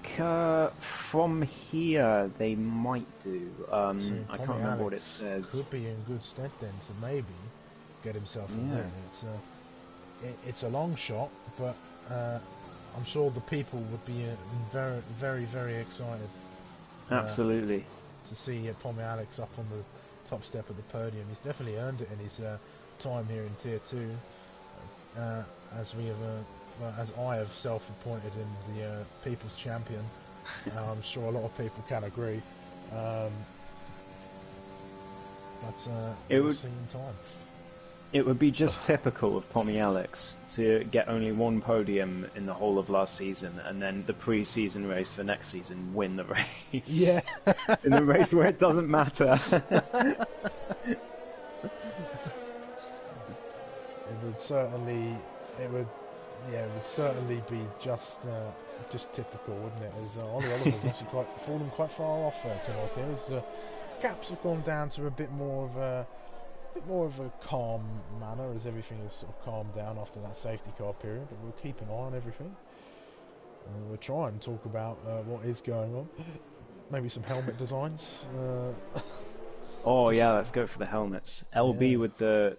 from here they might do. I can't remember what it says. Could be in good stead then to maybe get himself in there. It's a long shot, but I'm sure the people would be very, very, very excited. Absolutely. To see Pommy Alex up on the top step of the podium. He's definitely earned it in his time here in Tier 2, as I have self-appointed him the People's Champion. I'm sure a lot of people can agree. But we'll see in time. It would be just typical of Pommy Alex to get only one podium in the whole of last season, and then the pre-season race for next season win the race. Yeah. In the race where it doesn't matter. It would certainly be just typical, wouldn't it? As Ollie Oliver's actually fallen quite far off Tinos here. As gaps have gone down to a bit more of a calm manner, as everything has sort of calmed down after that safety car period. But we'll keep an eye on everything. We'll try and talk about what is going on. Maybe some helmet designs. Yeah, let's go for the helmets. LB with the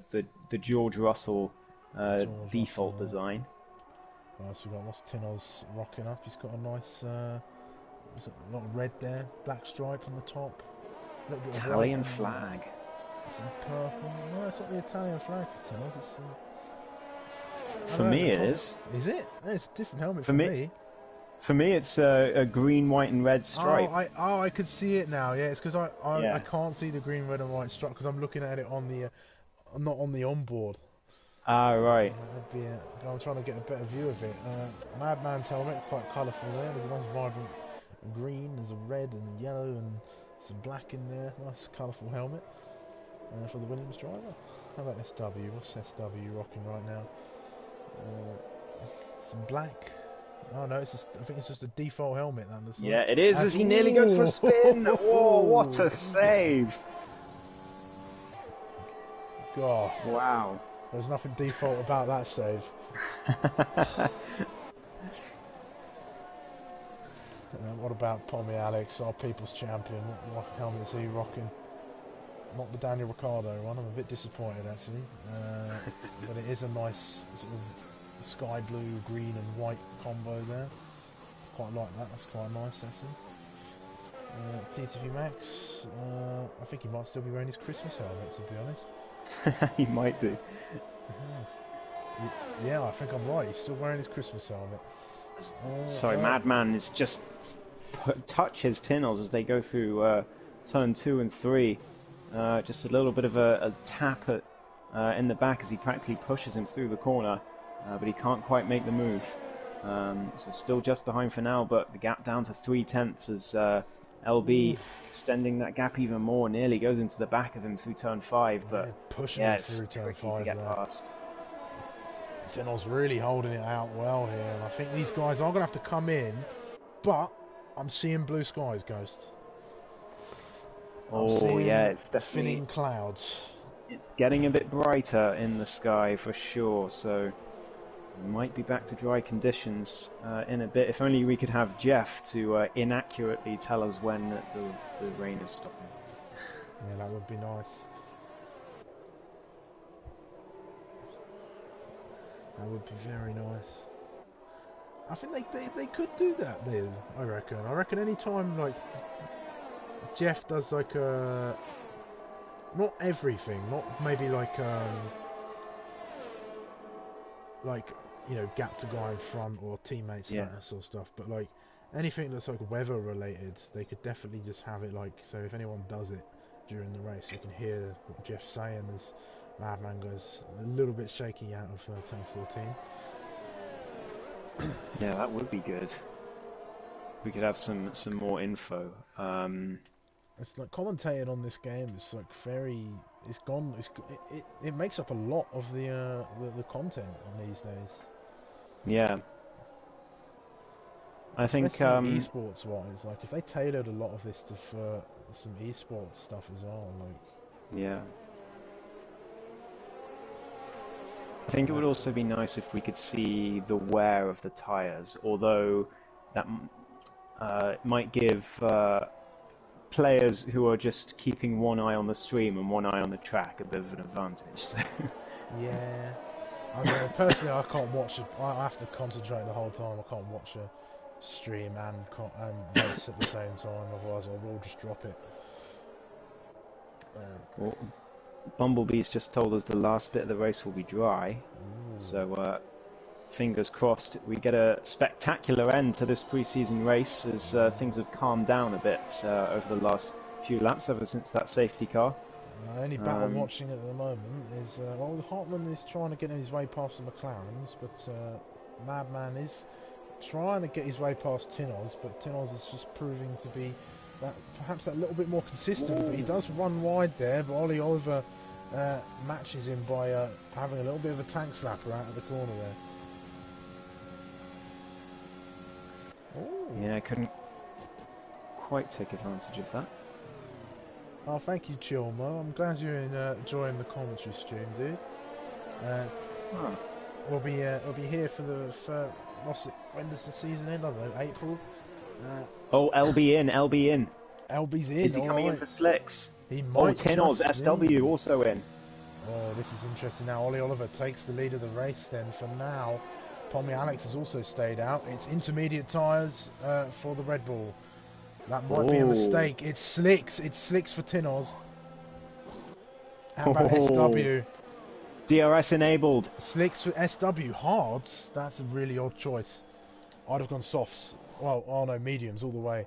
George Russell default design. So we've got what's Tinos rocking up. He's got a nice a lot of red there, black stripe on the top, a little bit Italian of flag. Some purple. No, it's not the Italian flag for Tinos. It's for me it is. Is it? It's a different helmet for me. For me, it's a green, white, and red stripe. I could see it now. Yeah, it's because I can't see the green, red, and white stripe because I'm looking at it on the not on the onboard. Ah, right. I'm trying to get a better view of it. Madman's helmet, quite colourful there. There's a nice vibrant green, there's a red and a yellow and some black in there. Nice colourful helmet for the Williams driver. How about SW? What's SW rocking right now? Some black. Oh no, I think it's just a default helmet. Yeah, it is, as he nearly goes for a spin. Whoa, what a save! God. Wow. There's nothing default about that save. What about Pommy Alex, our People's Champion? What helmet is he rocking? Not the Daniel Ricciardo one. I'm a bit disappointed actually, but it is a nice sort of sky blue, green and white combo there. Quite like that. That's quite nice actually. TTV Max, I think he might still be wearing his Christmas helmet, to be honest. He might do. Yeah, I think I'm right. He's still wearing his Christmas helmet. Sorry, Madman is just touch his Tinnels as they go through turn 2 and 3. Just a little bit of a tap at, in the back as he practically pushes him through the corner, but he can't quite make the move. So still just behind for now, but the gap down to 0.3 as LB extending that gap even more, nearly goes into the back of him through turn 5, but pushing him through turn 5 to get past. Tinnell's really holding it out well here, and I think these guys are going to have to come in, but I'm seeing blue skies, Ghost. Oh yeah, it's definitely thinning clouds. It's getting a bit brighter in the sky for sure, so we might be back to dry conditions in a bit. If only we could have Jeff to inaccurately tell us when the rain is stopping. Yeah, that would be nice. That would be very nice. I think they could do that then, I reckon. I reckon any time like Jeff does like a not everything, not maybe like you know, gap to guy in front or teammate status or stuff, but like anything that's like weather related, they could definitely just have it like, so if anyone does it during the race, you can hear what Jeff's saying as Madman goes a little bit shaky out of turn 14. Yeah, that would be good. We could have some more info. It's like commentating on this game is like very. It's gone. It makes up a lot of the content on these days. Yeah. I think esports wise, like if they tailored a lot of this to for some esports stuff as well, like. Yeah. I think it would also be nice if we could see the wear of the tyres, although that might give players who are just keeping one eye on the stream and one eye on the track a bit of an advantage. So. Yeah. I mean, personally, I can't watch it. I have to concentrate the whole time. I can't watch a stream and race at the same time, otherwise I will just drop it. Well, Bumblebee's just told us the last bit of the race will be dry, so fingers crossed we get a spectacular end to this pre-season race as things have calmed down a bit over the last few laps ever since that safety car. Only battle watching at the moment is well, Hartman is trying to get his way past the McLarens, but Madman is trying to get his way past Tinners, but Tinners is just proving to be perhaps that little bit more consistent. But he does run wide there, but Ollie Oliver matches him by having a little bit of a tank slapper out of the corner there. Ooh. Yeah, I couldn't quite take advantage of that. Oh, thank you, Chilmo. I'm glad you're enjoying the commentary stream, dude. We'll be here for when does the season end? I don't know, April. LB in. LB's in. Is he coming in for slicks? He might. Tinners, SW also in. Oh, this is interesting. Now Ollie Oliver takes the lead of the race. Then for now, Pommy Alex has also stayed out. It's intermediate tyres for the Red Bull. That might be a mistake. It's slicks. It's slicks for Tinners. How about SW? DRS enabled. Slicks for SW. Hards? That's a really odd choice. I'd have gone softs. Well, oh no, mediums all the way.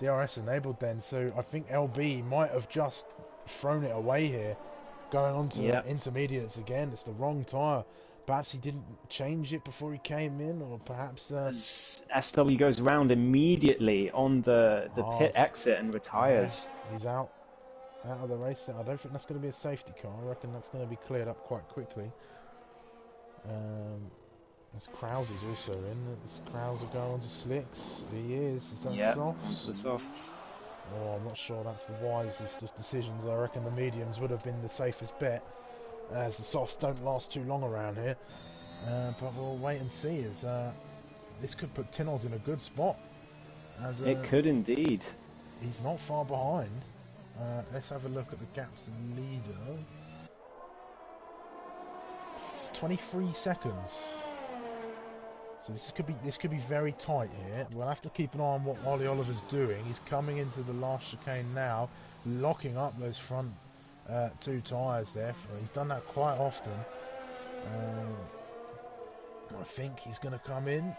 DRS enabled then, so I think LB might have just thrown it away here. Going on to intermediates again. It's the wrong tyre. Perhaps he didn't change it before he came in, or perhaps... SW goes round immediately on the pit exit and retires. Yeah, he's out of the race. I don't think that's going to be a safety car. I reckon that's going to be cleared up quite quickly. This Krauser's also in. This Krauser going on to slicks. He is. Is that softs? The softs. Oh, I'm not sure that's the wisest decisions. I reckon the mediums would have been the safest bet, as the softs don't last too long around here. But we'll wait and see, as this could put Tinners in a good spot. It could indeed. He's not far behind. Let's have a look at the gaps in leader. 23 seconds. So this could be very tight here. We'll have to keep an eye on what Ollie Oliver's doing. He's coming into the last chicane now, locking up those front two tyres there. He's done that quite often. I think he's going to come in.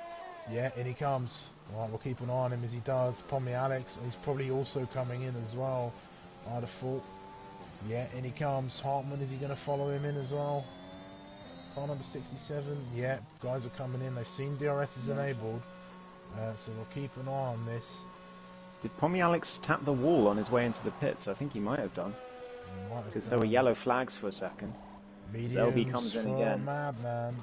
Yeah, in he comes. Right, we'll keep an eye on him as he does. Pommy Alex, he's probably also coming in as well, I'd have thought. Yeah, in he comes. Hartman, is he going to follow him in as well? Car number 67. Yeah, guys are coming in. They've seen DRS is enabled. So we'll keep an eye on this. Did Pommy Alex tap the wall on his way into the pits? I think he might have done. Because there were yellow flags for a second. LB comes in again. Madman.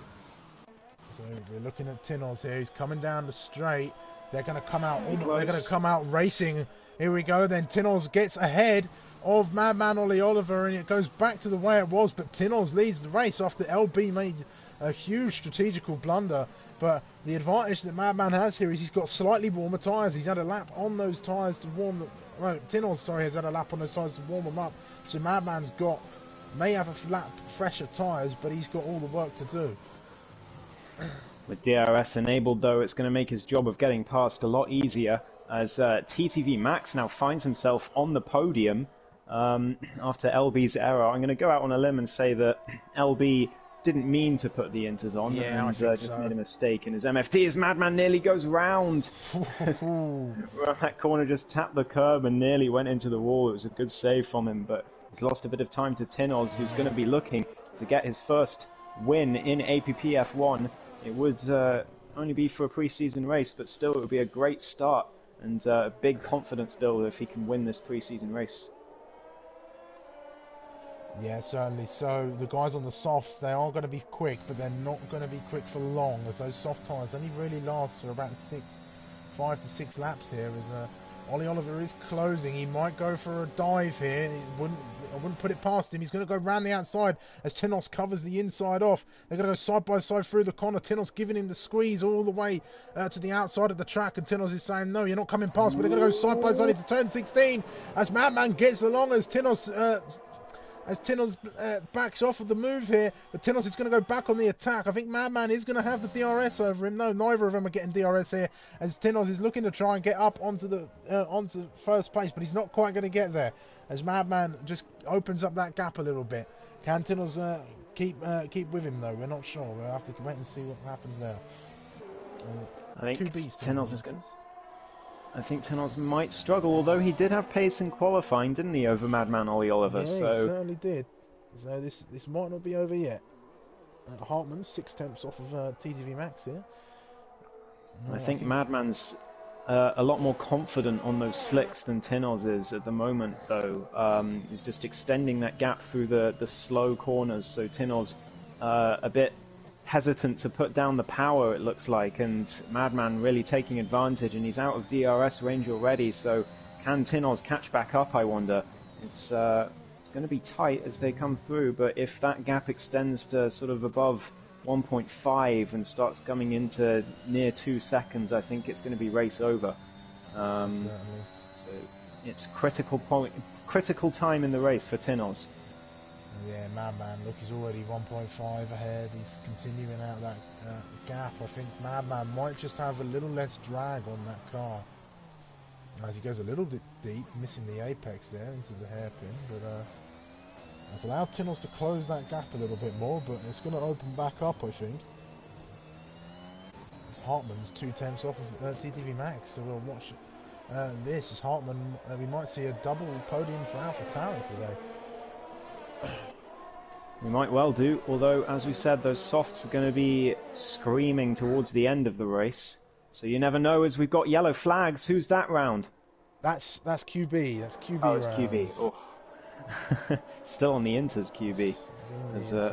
So we're looking at Tinos here. He's coming down the straight. They're going to come out. They're going to come out racing. Here we go. Then Tinos gets ahead of Madman Ollie Oliver, and it goes back to the way it was. But Tinos leads the race after LB made a huge strategical blunder. But the advantage that Madman has here is he's got slightly warmer tyres. He's had a lap on those tyres to warm them. Well, Tinos, sorry, has had a lap on those tyres to warm them up. So Madman's may have a lap fresher tyres, but he's got all the work to do. With DRS enabled, though, it's going to make his job of getting past a lot easier, as TTV Max now finds himself on the podium after LB's error. I'm going to go out on a limb and say that LB didn't mean to put the inters on, and just made a mistake in his MFD as Madman nearly goes round. That corner just tapped the curb and nearly went into the wall. It was a good save from him, but he's lost a bit of time to Tinos, who's going to be looking to get his first win in APPF1. It would only be for a pre-season race, but still it would be a great start and a big confidence builder if he can win this pre-season race. Yeah, certainly. So the guys on the softs, they are going to be quick, but they're not going to be quick for long, as those soft tyres only really last for about 5 to 6 laps here. As Ollie Oliver is closing, he might go for a dive here. I wouldn't put it past him. He's going to go round the outside as Tinos covers the inside off. They're going to go side by side through the corner. Tinos giving him the squeeze all the way to the outside of the track, and Tinos is saying, no, you're not coming past, but they're going to go side by side into turn 16 as Madman gets along as Tinos backs off of the move here, but Tinos is going to go back on the attack. I think Madman is going to have the DRS over him. No, neither of them are getting DRS here, as Tinos is looking to try and get up onto first place, but he's not quite going to get there, as Madman just opens up that gap a little bit. Can Tinos keep with him though? We're not sure. We'll have to wait and see what happens there. I think Tinos might struggle, although he did have pace in qualifying, didn't he, over Madman Ollie Oliver? Yeah, he certainly did. So this might not be over yet. Hartman 6 tenths off of TTV Max here. I think Madman's a lot more confident on those slicks than Tinos is at the moment, though. He's just extending that gap through the slow corners, so Tinos a bit hesitant to put down the power, it looks like, and Madman really taking advantage, and he's out of DRS range already, so can Tinos catch back up, I wonder? It's going to be tight as they come through, but if that gap extends to sort of above 1.5 and starts coming into near 2 seconds, I think it's going to be race over. So it's critical time in the race for Tinos. Yeah, Madman, look, he's already 1.5 ahead. He's continuing out that gap. I think Madman might just have a little less drag on that car as he goes a little bit deep, missing the apex there into the hairpin. But that's allowed Tinos to close that gap a little bit more, but it's going to open back up, I think. Hartman's 2 tenths off of TTV Max, so we'll watch this. As Hartman, we might see a double podium for AlphaTauri today. We might well do, although, as we said, those softs are going to be screaming towards the end of the race. So you never know, as we've got yellow flags. Who's that round? That's QB. That's QB. Oh, it's QB. Oh. Still on the inters, QB.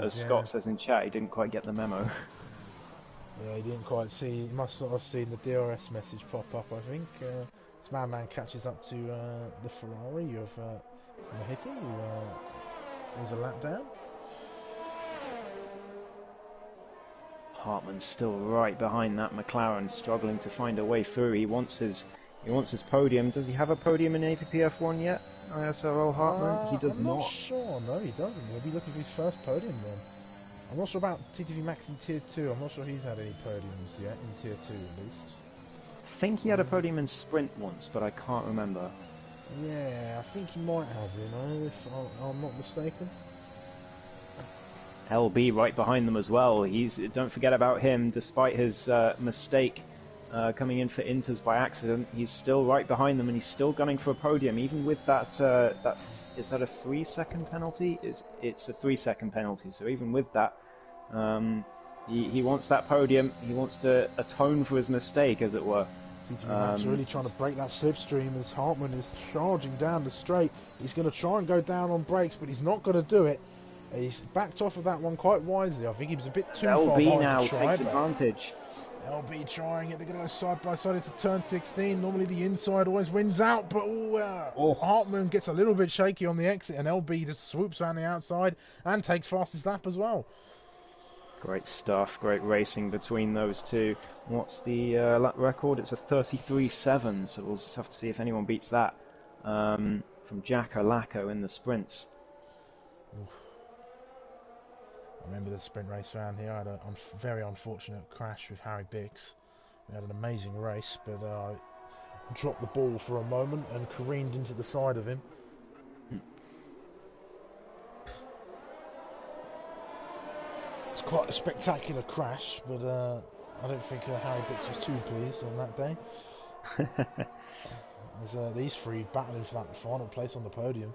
As Scott says in chat, he didn't quite get the memo. Yeah, he didn't quite see. He must not have seen the DRS message pop up, I think. This Madman catches up to the Ferrari of Mahiti, who is a lap down. Hartman's still right behind that McLaren, struggling to find a way through. He wants his podium. Does he have a podium in APPF1 yet? ISRL Hartman? He does I'm not not. sure. No, he doesn't. He'll be looking for his first podium then. I'm not sure about TTV Max in Tier 2. I'm not sure he's had any podiums yet, in Tier 2 at least. I think he had a podium in sprint once, but I can't remember. Yeah, I think he might have, you know, if I'm not mistaken. LB right behind them as well. Don't forget about him, despite his mistake coming in for Inters by accident. He's still right behind them, and he's still gunning for a podium, even with that. Is that a 3-second penalty? It's a 3-second penalty. So even with that, he wants that podium. He wants to atone for his mistake, as it were. Max really trying to break that slipstream as Hartman is charging down the straight. He's going to try and go down on brakes, but he's not going to do it. He's backed off of that one quite wisely. I think he was a bit too far LB behind now to try, takes advantage. LB trying it. They're going to go side by side into turn 16. Normally the inside always wins out, but Hartman gets a little bit shaky on the exit, and LB just swoops around the outside and takes fastest lap as well. Great stuff, great racing between those two. What's the lap record? It's a 33.7, so we'll just have to see if anyone beats that from Jack Olaco in the sprints. Oof. I remember the sprint race round here. I had a very unfortunate crash with Harry Bix. We had an amazing race, but I dropped the ball for a moment and careened into the side of him. It's quite a spectacular crash, but I don't think Harry Bix was too pleased on that day. There's these three battling for that final place on the podium.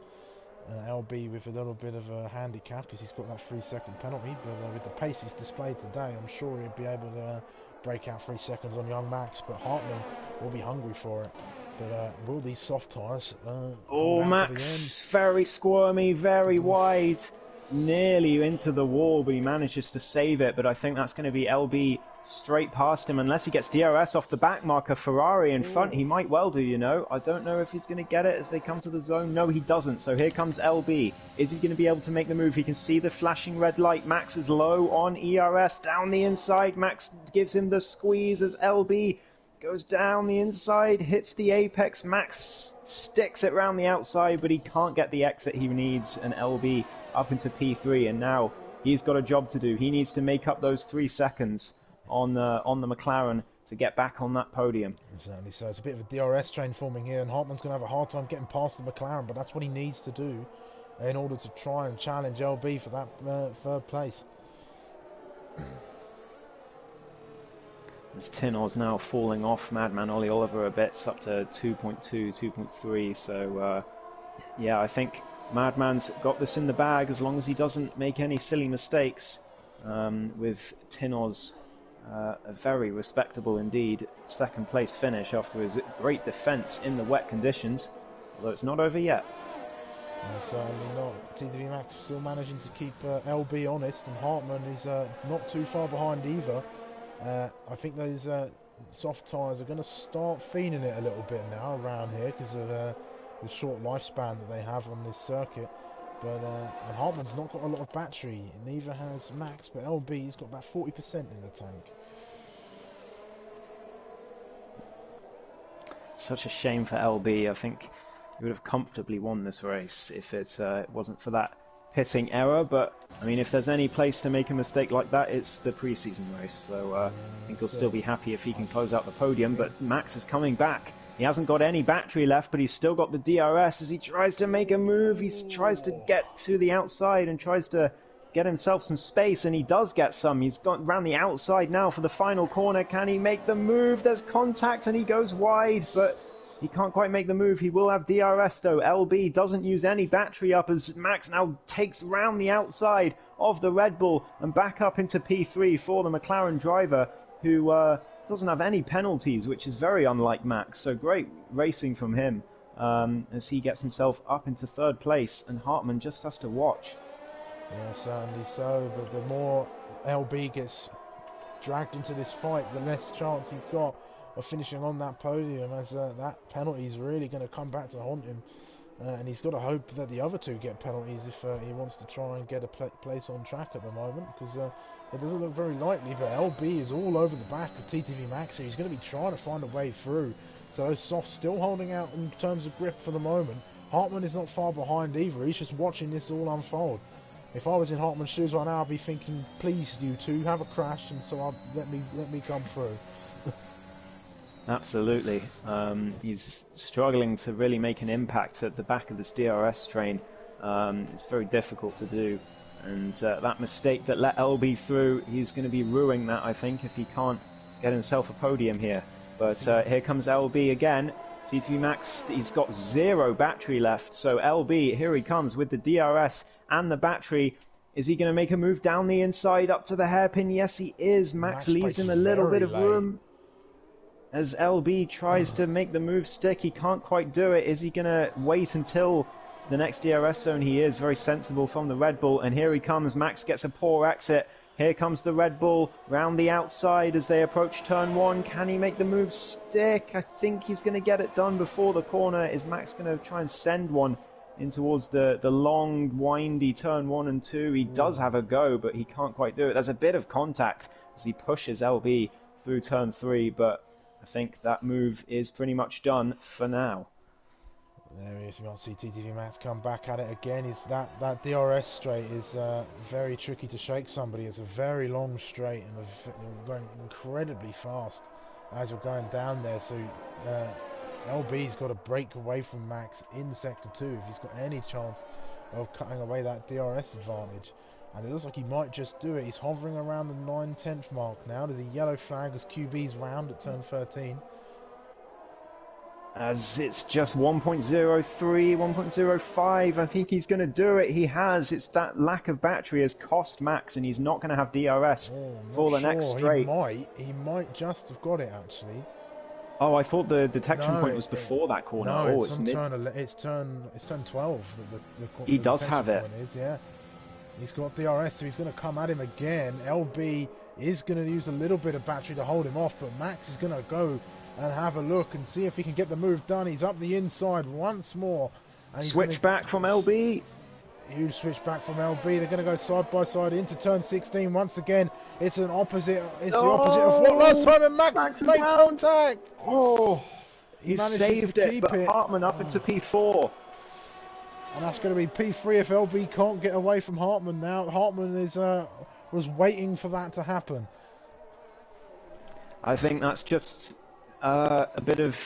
LB with a little bit of a handicap as he's got that 3-second penalty, but with the pace he's displayed today, I'm sure he'll be able to break out 3 seconds on young Max, but Hartman will be hungry for it. But will these soft tyres Max, very squirmy, very wide, nearly into the wall, but he manages to save it. But I think that's going to be LB straight past him, unless he gets DRS off the back marker. Ferrari in front, he might well do, you know. I don't know if he's going to get it as they come to the zone. No, he doesn't. So here comes LB. Is he going to be able to make the move? He can see the flashing red light. Max is low on ERS, down the inside. Max gives him the squeeze as LB goes down the inside, hits the apex. Max sticks it round the outside, but he can't get the exit he needs, and LB up into P3, and now he's got a job to do. He needs to make up those 3 seconds on the McLaren to get back on that podium. Certainly so. It's a bit of a DRS train forming here, and Hartman's going to have a hard time getting past the McLaren, but that's what he needs to do in order to try and challenge LB for that third place. As Tinoz now falling off Madman Ollie Oliver a bit, it's up to 2.2, 2.3, so yeah, I think Madman's got this in the bag as long as he doesn't make any silly mistakes. With Tinoz a very respectable indeed second place finish after his great defence in the wet conditions, although it's not over yet. Certainly not. TTV Max still managing to keep LB honest, and Hartman is not too far behind either. I think those soft tyres are going to start feeling it a little bit now around here because of the short lifespan that they have on this circuit. But and Hartman's not got a lot of battery, neither has Max, but LB's got about 40% in the tank. Such a shame for LB. I think he would have comfortably won this race if it wasn't for that pitting error, but I mean, if there's any place to make a mistake like that, it's the preseason race, so I think he'll still be happy if he can close out the podium. But Max is coming back. He hasn't got any battery left, but he's still got the DRS as he tries to make a move. He tries to get to the outside and tries to get himself some space, and he does get some. He's gone round the outside now for the final corner. Can he make the move? There's contact and he goes wide, but he can't quite make the move. He will have DRS though. LB doesn't use any battery up as Max now takes round the outside of the Red Bull and back up into P3 for the McLaren driver, who doesn't have any penalties, which is very unlike Max. So great racing from him as he gets himself up into third place, and Hartman just has to watch. Yeah, certainly so, but the more LB gets dragged into this fight, the less chance he's got of finishing on that podium, as that penalty is really going to come back to haunt him, and he's got to hope that the other two get penalties if he wants to try and get a place on track at the moment, because it doesn't look very likely. But LB is all over the back of TTV Max, so he's going to be trying to find a way through. So those softs still holding out in terms of grip for the moment. Hartman is not far behind either. He's just watching this all unfold. If I was in Hartman's shoes right now, I'd be thinking, please, you two, have a crash, and so let me come through. Absolutely. He's struggling to really make an impact at the back of this DRS train. It's very difficult to do. And that mistake that let LB through, he's going to be ruining that, I think, if he can't get himself a podium here. But here comes LB again. TTV Max, he's got 0 battery left. So LB, here he comes with the DRS and the battery. Is he going to make a move down the inside up to the hairpin? Yes, he is. Max leaves him a little bit of room. As LB tries to make the move stick, he can't quite do it. Is he going to wait until the next DRS zone? He is very sensible from the Red Bull. And here he comes. Max gets a poor exit. Here comes the Red Bull round the outside as they approach turn 1. Can he make the move stick? I think he's going to get it done before the corner. Is Max going to try and send one in towards the long, windy turn 1 and 2? He does have a go, but he can't quite do it. There's a bit of contact as he pushes LB through turn 3, but I think that move is pretty much done for now. There he is. We might see TTV Max come back at it again. That DRS straight is very tricky to shake somebody. It's a very long straight and going incredibly fast as you're going down there. So LB's got to break away from Max in Sector 2 if he's got any chance of cutting away that DRS advantage. And it looks like he might just do it. He's hovering around the 9/10 mark now. There's a yellow flag as QB's round at turn 13. As it's just 1.03, 1.05, I think he's going to do it. He has. It's that lack of battery has cost Max, and he's not going to have DRS for the next straight. He might just have got it, actually. Oh, I thought the detection point was before that corner. No, it's turn 12. He does have it. Yeah. He's got DRS, so he's going to come at him again. LB is going to use a little bit of battery to hold him off, but Max is going to go and have a look and see if he can get the move done. He's up the inside once more. And switch back from LB. Huge switch back from LB. They're going to go side by side into turn 16 once again. It's the opposite of what last time, and Max made contact. Oh, he saved it, but Hartman up into P4. And that's going to be P3 if LB can't get away from Hartman now. Hartman was waiting for that to happen. I think that's just a bit of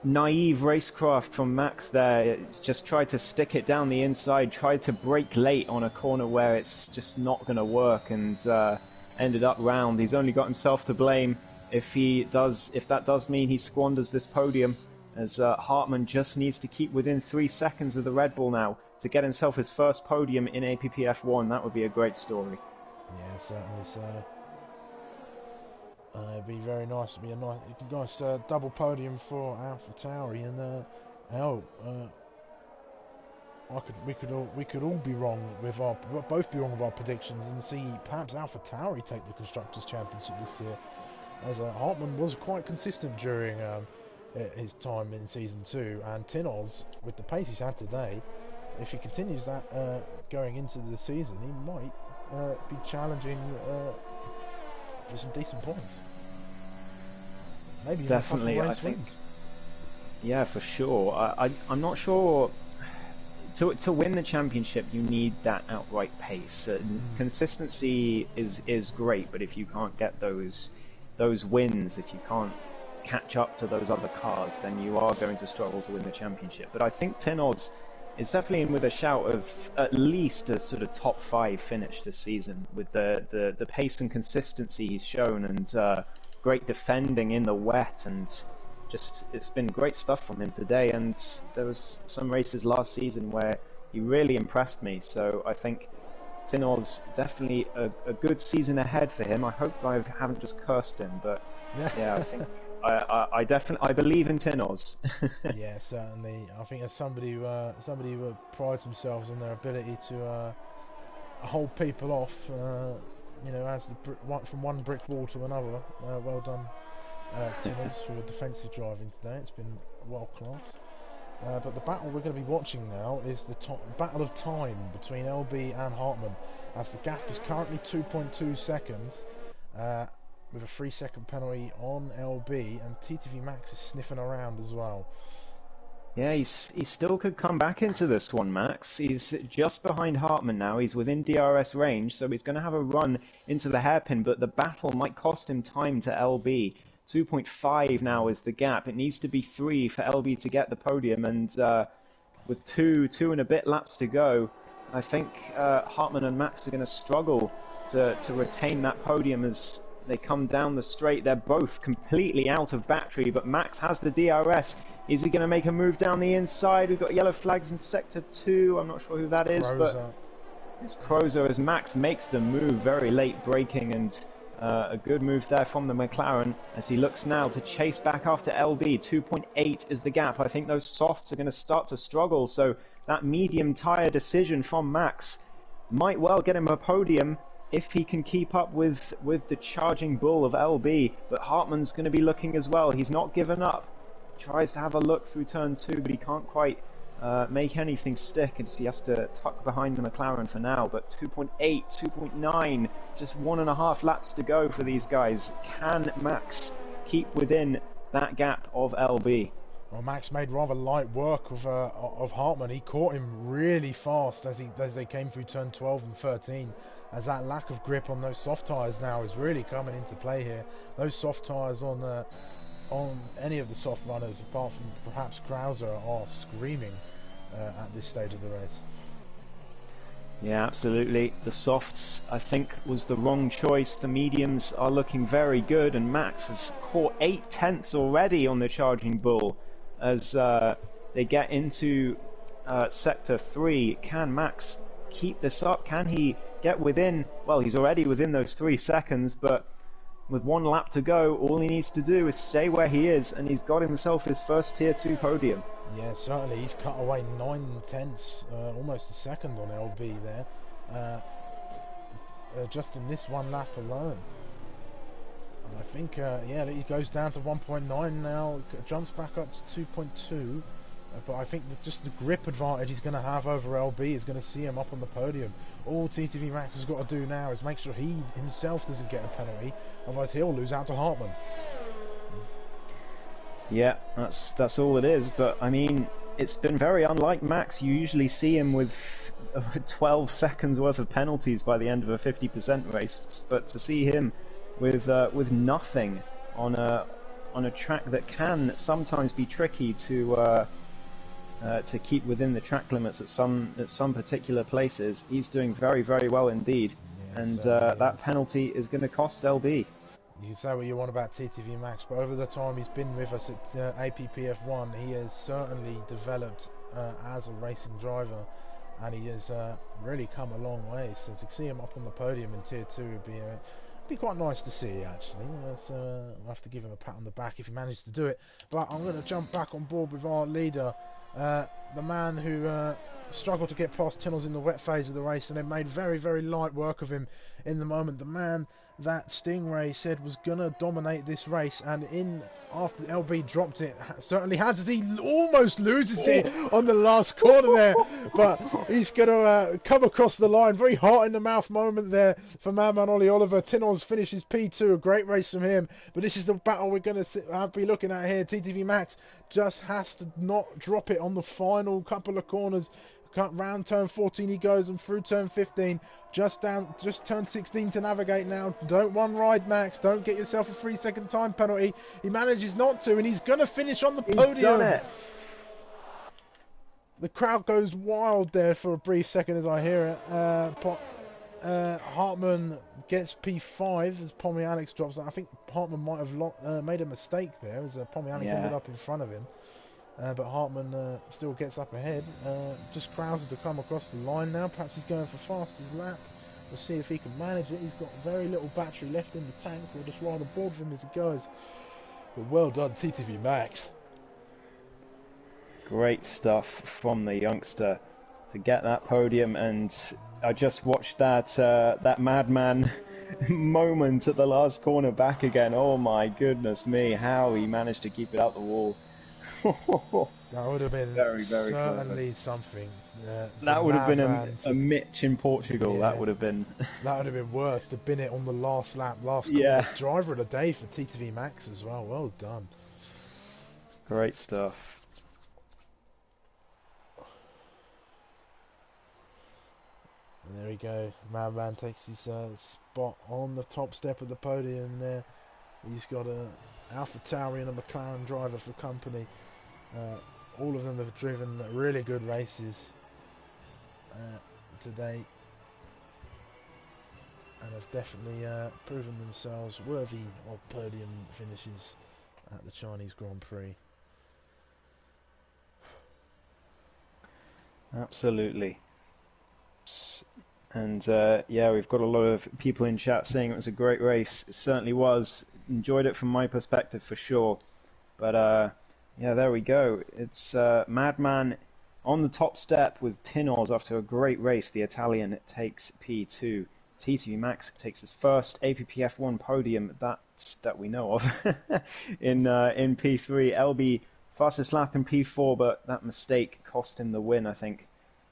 naive racecraft from Max there. Just tried to stick it down the inside, tried to brake late on a corner where it's just not going to work, and ended up round. He's only got himself to blame if that does mean he squanders this podium, as Hartman just needs to keep within 3 seconds of the Red Bull now to get himself his first podium in APPF1. That would be a great story. Yeah, certainly. It'd be very nice. It'd be a nice double podium for AlphaTauri, and we could all be wrong with both be wrong with our predictions, and see perhaps AlphaTauri take the Constructors' Championship this year, as Hartman was quite consistent during his time in Season 2, and Tinoz, with the pace he's had today, if he continues that going into the season, he might be challenging for some decent points. Maybe definitely, I think. Wins. Yeah, for sure. I'm not sure. To win the championship, you need that outright pace. Consistency is great, but if you can't get those wins, if you can't catch up to those other cars, then you are going to struggle to win the championship. But I think Tinoz is definitely in with a shout of at least a sort of top 5 finish this season, with the pace and consistency he's shown, and great defending in the wet, and just it's been great stuff from him today. And there was some races last season where he really impressed me, so I think Tinoz definitely a good season ahead for him. I hope I haven't just cursed him, but yeah, I think I definitely believe in Tinoz. Yeah, certainly. I think as somebody who prides themselves on their ability to hold people off, as from one brick wall to another. Well done, Tinoz, for your defensive driving today. It's been world class. But the battle we're going to be watching now is the battle of time between LB and Hartman, as the gap is currently 2.2 seconds. With a 3-second penalty on LB, and TTV Max is sniffing around as well. Yeah, he still could come back into this one, Max. He's just behind Hartman now. He's within DRS range, so he's going to have a run into the hairpin, but the battle might cost him time to LB. 2.5 now is the gap. It needs to be 3 for LB to get the podium, and with two and a bit laps to go, I think Hartman and Max are going to struggle to retain that podium as they come down the straight. They're both completely out of battery, but Max has the DRS. Is he going to make a move down the inside? We've got yellow flags in Sector 2. I'm not sure who that is, but it's Crozer as Max makes the move, very late braking, and a good move there from the McLaren as he looks now to chase back after LB. 2.8 is the gap. I think those softs are going to start to struggle, so that medium tyre decision from Max might well get him a podium if he can keep up with the charging bull of LB. But Hartman's going to be looking as well. He's not given up. He tries to have a look through turn 2, but he can't quite make anything stick, and he has to tuck behind the McLaren for now. But 2.8, 2.9, just 1.5 laps to go for these guys. Can Max keep within that gap of LB? Well, Max made rather light work of Hartman. He caught him really fast as they came through turn 12 and 13. As that lack of grip on those soft tyres now is really coming into play here. Those soft tyres on any of the soft runners, apart from perhaps Krauser, are screaming at this stage of the race. Yeah, absolutely. The softs, I think, was the wrong choice. The mediums are looking very good, and Max has caught 8/10 already on the charging bull as they get into Sector 3. Can Max keep this up? Can he get within? Well, he's already within those 3 seconds, but with 1 lap to go, all he needs to do is stay where he is, and he's got himself his first Tier 2 podium. Yeah, certainly. He's cut away 9/10, almost a second on LB there, just in this 1 lap alone. And I think, yeah, he goes down to 1.9 now, jumps back up to 2.2. But I think that just the grip advantage he's going to have over LB is going to see him up on the podium. All TTV Max has got to do now is make sure he himself doesn't get a penalty, otherwise he'll lose out to Hartman. Yeah, that's all it is. But I mean, it's been very unlike Max. You usually see him with 12 seconds worth of penalties by the end of a 50% race, but to see him with nothing on a track that can sometimes be tricky to keep within the track limits at some particular places, he's doing very, very well indeed. Yes, and that penalty is going to cost LB. You can say what you want about TTV Max, but over the time he's been with us at APPF1, he has certainly developed as a racing driver, and he has really come a long way. So to see him up on the podium in Tier 2 would be quite nice to see, actually. I'll have to give him a pat on the back if he managed to do it. But I'm going to jump back on board with our leader, the man who struggled to get past Tinnels in the wet phase of the race, and then made very, very light work of him in the moment. The man that Stingray said was going to dominate this race, and after LB dropped it, certainly has, as he almost loses it on the last corner there, but he's going to come across the line. Very heart in the mouth moment there for Madman Ollie Oliver. Tinnels finishes P2, a great race from him, but this is the battle we're going to be looking at here. TTV Max just has to not drop it on the final couple of corners. Round turn 14 he goes, and through turn 15, just turn 16 to navigate now. Don't one ride, Max. Don't get yourself a 3-second time penalty. He manages not to, and he's going to finish on the podium. He's done it. The crowd goes wild there for a brief second as I hear it. Hartman gets P5 as Pommy Alex drops. I think Hartman might have made a mistake there as Pommy Alex ended up in front of him. But Hartman still gets up ahead. Just Krauser to come across the line now. Perhaps he's going for fastest lap. We'll see if he can manage it. He's got very little battery left in the tank. We'll just ride aboard with him as he goes. But well done, TTV Max. Great stuff from the youngster to get that podium, and I just watched that madman moment at the last corner back again. Oh my goodness me, how he managed to keep it out the wall. That would have been very, very certainly clever. Something. That would have been a Mitch in Portugal. Yeah, that would have been. That would have been worse to bin it on the last lap, yeah. Driver of the day for TTV Max as well. Well done. Great stuff. we go. Madman takes his spot on the top step of the podium there. He's got a Alpha Tauri and a McLaren driver for company. All of them have driven really good races today and have definitely proven themselves worthy of podium finishes at the Chinese Grand Prix. Absolutely. And yeah, we've got a lot of people in chat saying it was a great race. It certainly was. Enjoyed it from my perspective for sure. But yeah, there we go. It's Madman on the top step with Tinos after a great race. The Italian takes P2. TTV Max takes his first APPF1 podium that we know of in P3. LB fastest lap in P4, but that mistake cost him the win, I think.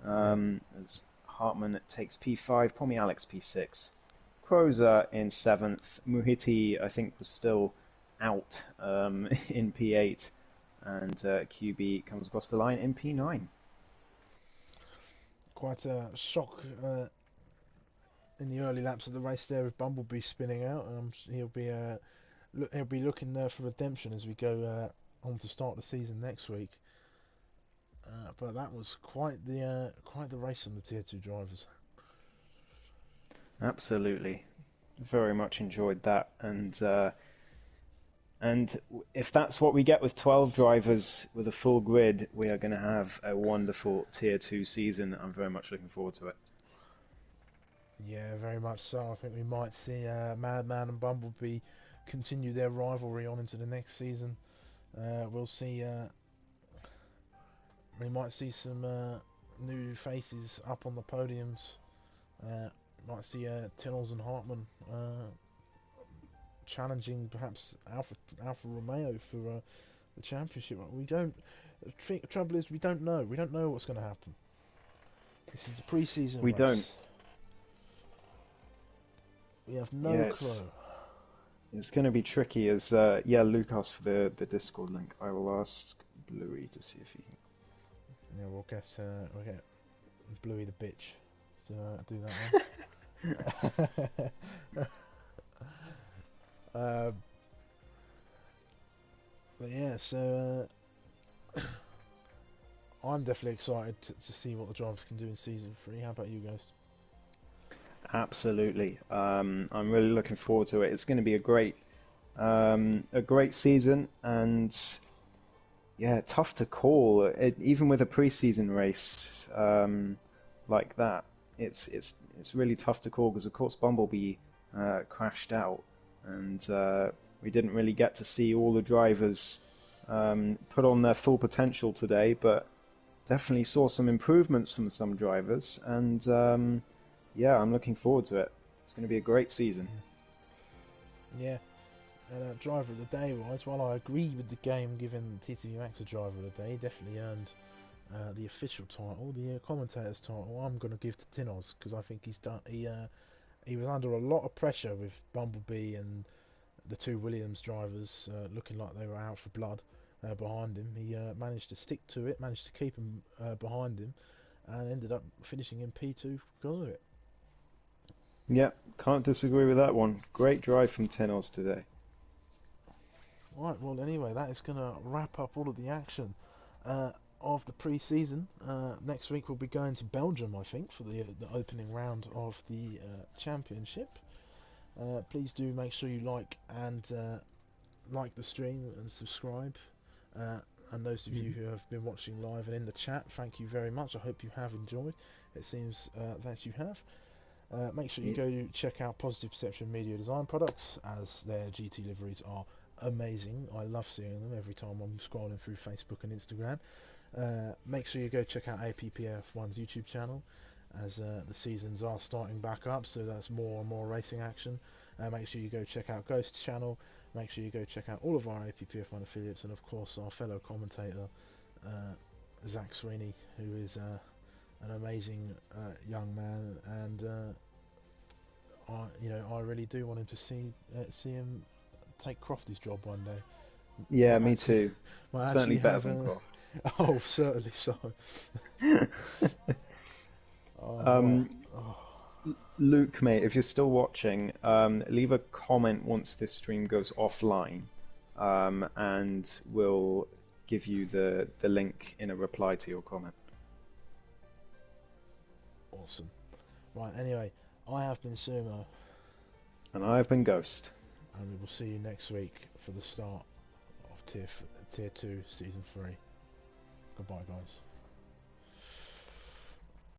As Hartmann takes P5, Pomi Alex P6. Crozer in 7th. Muhiti, I think, was still out in P8. And QB comes across the line in P9. Quite a shock in the early laps of the race there with Bumblebee spinning out. He'll be looking for redemption as we go on to start the season next week. But that was quite the race on the Tier 2 drivers. Absolutely, very much enjoyed that, and if that's what we get with 12 drivers with a full grid, we are going to have a wonderful Tier 2 season. I'm very much looking forward to it. Yeah, very much so. I think we might see Madman and Bumblebee continue their rivalry on into the next season. We'll see. We might see some new faces up on the podiums. Might see Tillers and Hartmann challenging perhaps Alfa Romeo for the championship. We don't. The trouble is, we don't know. We don't know what's going to happen. This is a pre-season We race. don't. We have no clue. It's going to be tricky. As yeah, Luke asked for the Discord link. I will ask Bluey to see if he can. Yeah, we'll get Bluey the bitch to do that one. But yeah, so I'm definitely excited to see what the drivers can do in season 3. How about you guys? Absolutely. I'm really looking forward to it. It's going to be a great season, and yeah, tough to call. Even with a pre-season race like that, it's really tough to call because of course Bumblebee crashed out, and we didn't really get to see all the drivers put on their full potential today, but definitely saw some improvements from some drivers, and yeah, I'm looking forward to it. It's going to be a great season. Yeah, and driver of the day wise, while I agree with the game giving TTV Max a driver of the day, definitely earned the official title, the commentator's title. I'm going to give to Tinos because I think he's done. He was under a lot of pressure with Bumblebee and the two Williams drivers looking like they were out for blood behind him. He managed to stick to it, managed to keep them behind him, and ended up finishing in P2 because of it. Yeah, can't disagree with that one. Great drive from Tinos today. Right, well anyway, that is going to wrap up all of the action of the pre-season. Next week we'll be going to Belgium, I think, for the opening round of the championship. Please do make sure you like the stream and subscribe. And those of you who have been watching live and in the chat, thank you very much. I hope you have enjoyed. It seems that you have. Make sure you go check out Positive Perception Media Design products, as their GT liveries are amazing. I love seeing them every time I'm scrolling through Facebook and Instagram. Make sure you go check out APPF1's YouTube channel, as the seasons are starting back up, so that's more and more racing action. Make sure you go check out Ghost's channel. Make sure you go check out all of our APPF1 affiliates, and of course our fellow commentator Zach Sweeney, who is an amazing young man, and I really do want him to see him take Crofty's job one day. Yeah, me too. Certainly better than Croft. Oh, certainly so. Luke, mate, if you're still watching, leave a comment once this stream goes offline, and we'll give you the link in a reply to your comment. Awesome. Right, anyway, I have been Sumo. And I've been Ghost. And we will see you next week for the start of Tier 2, Season 3. Goodbye, guys.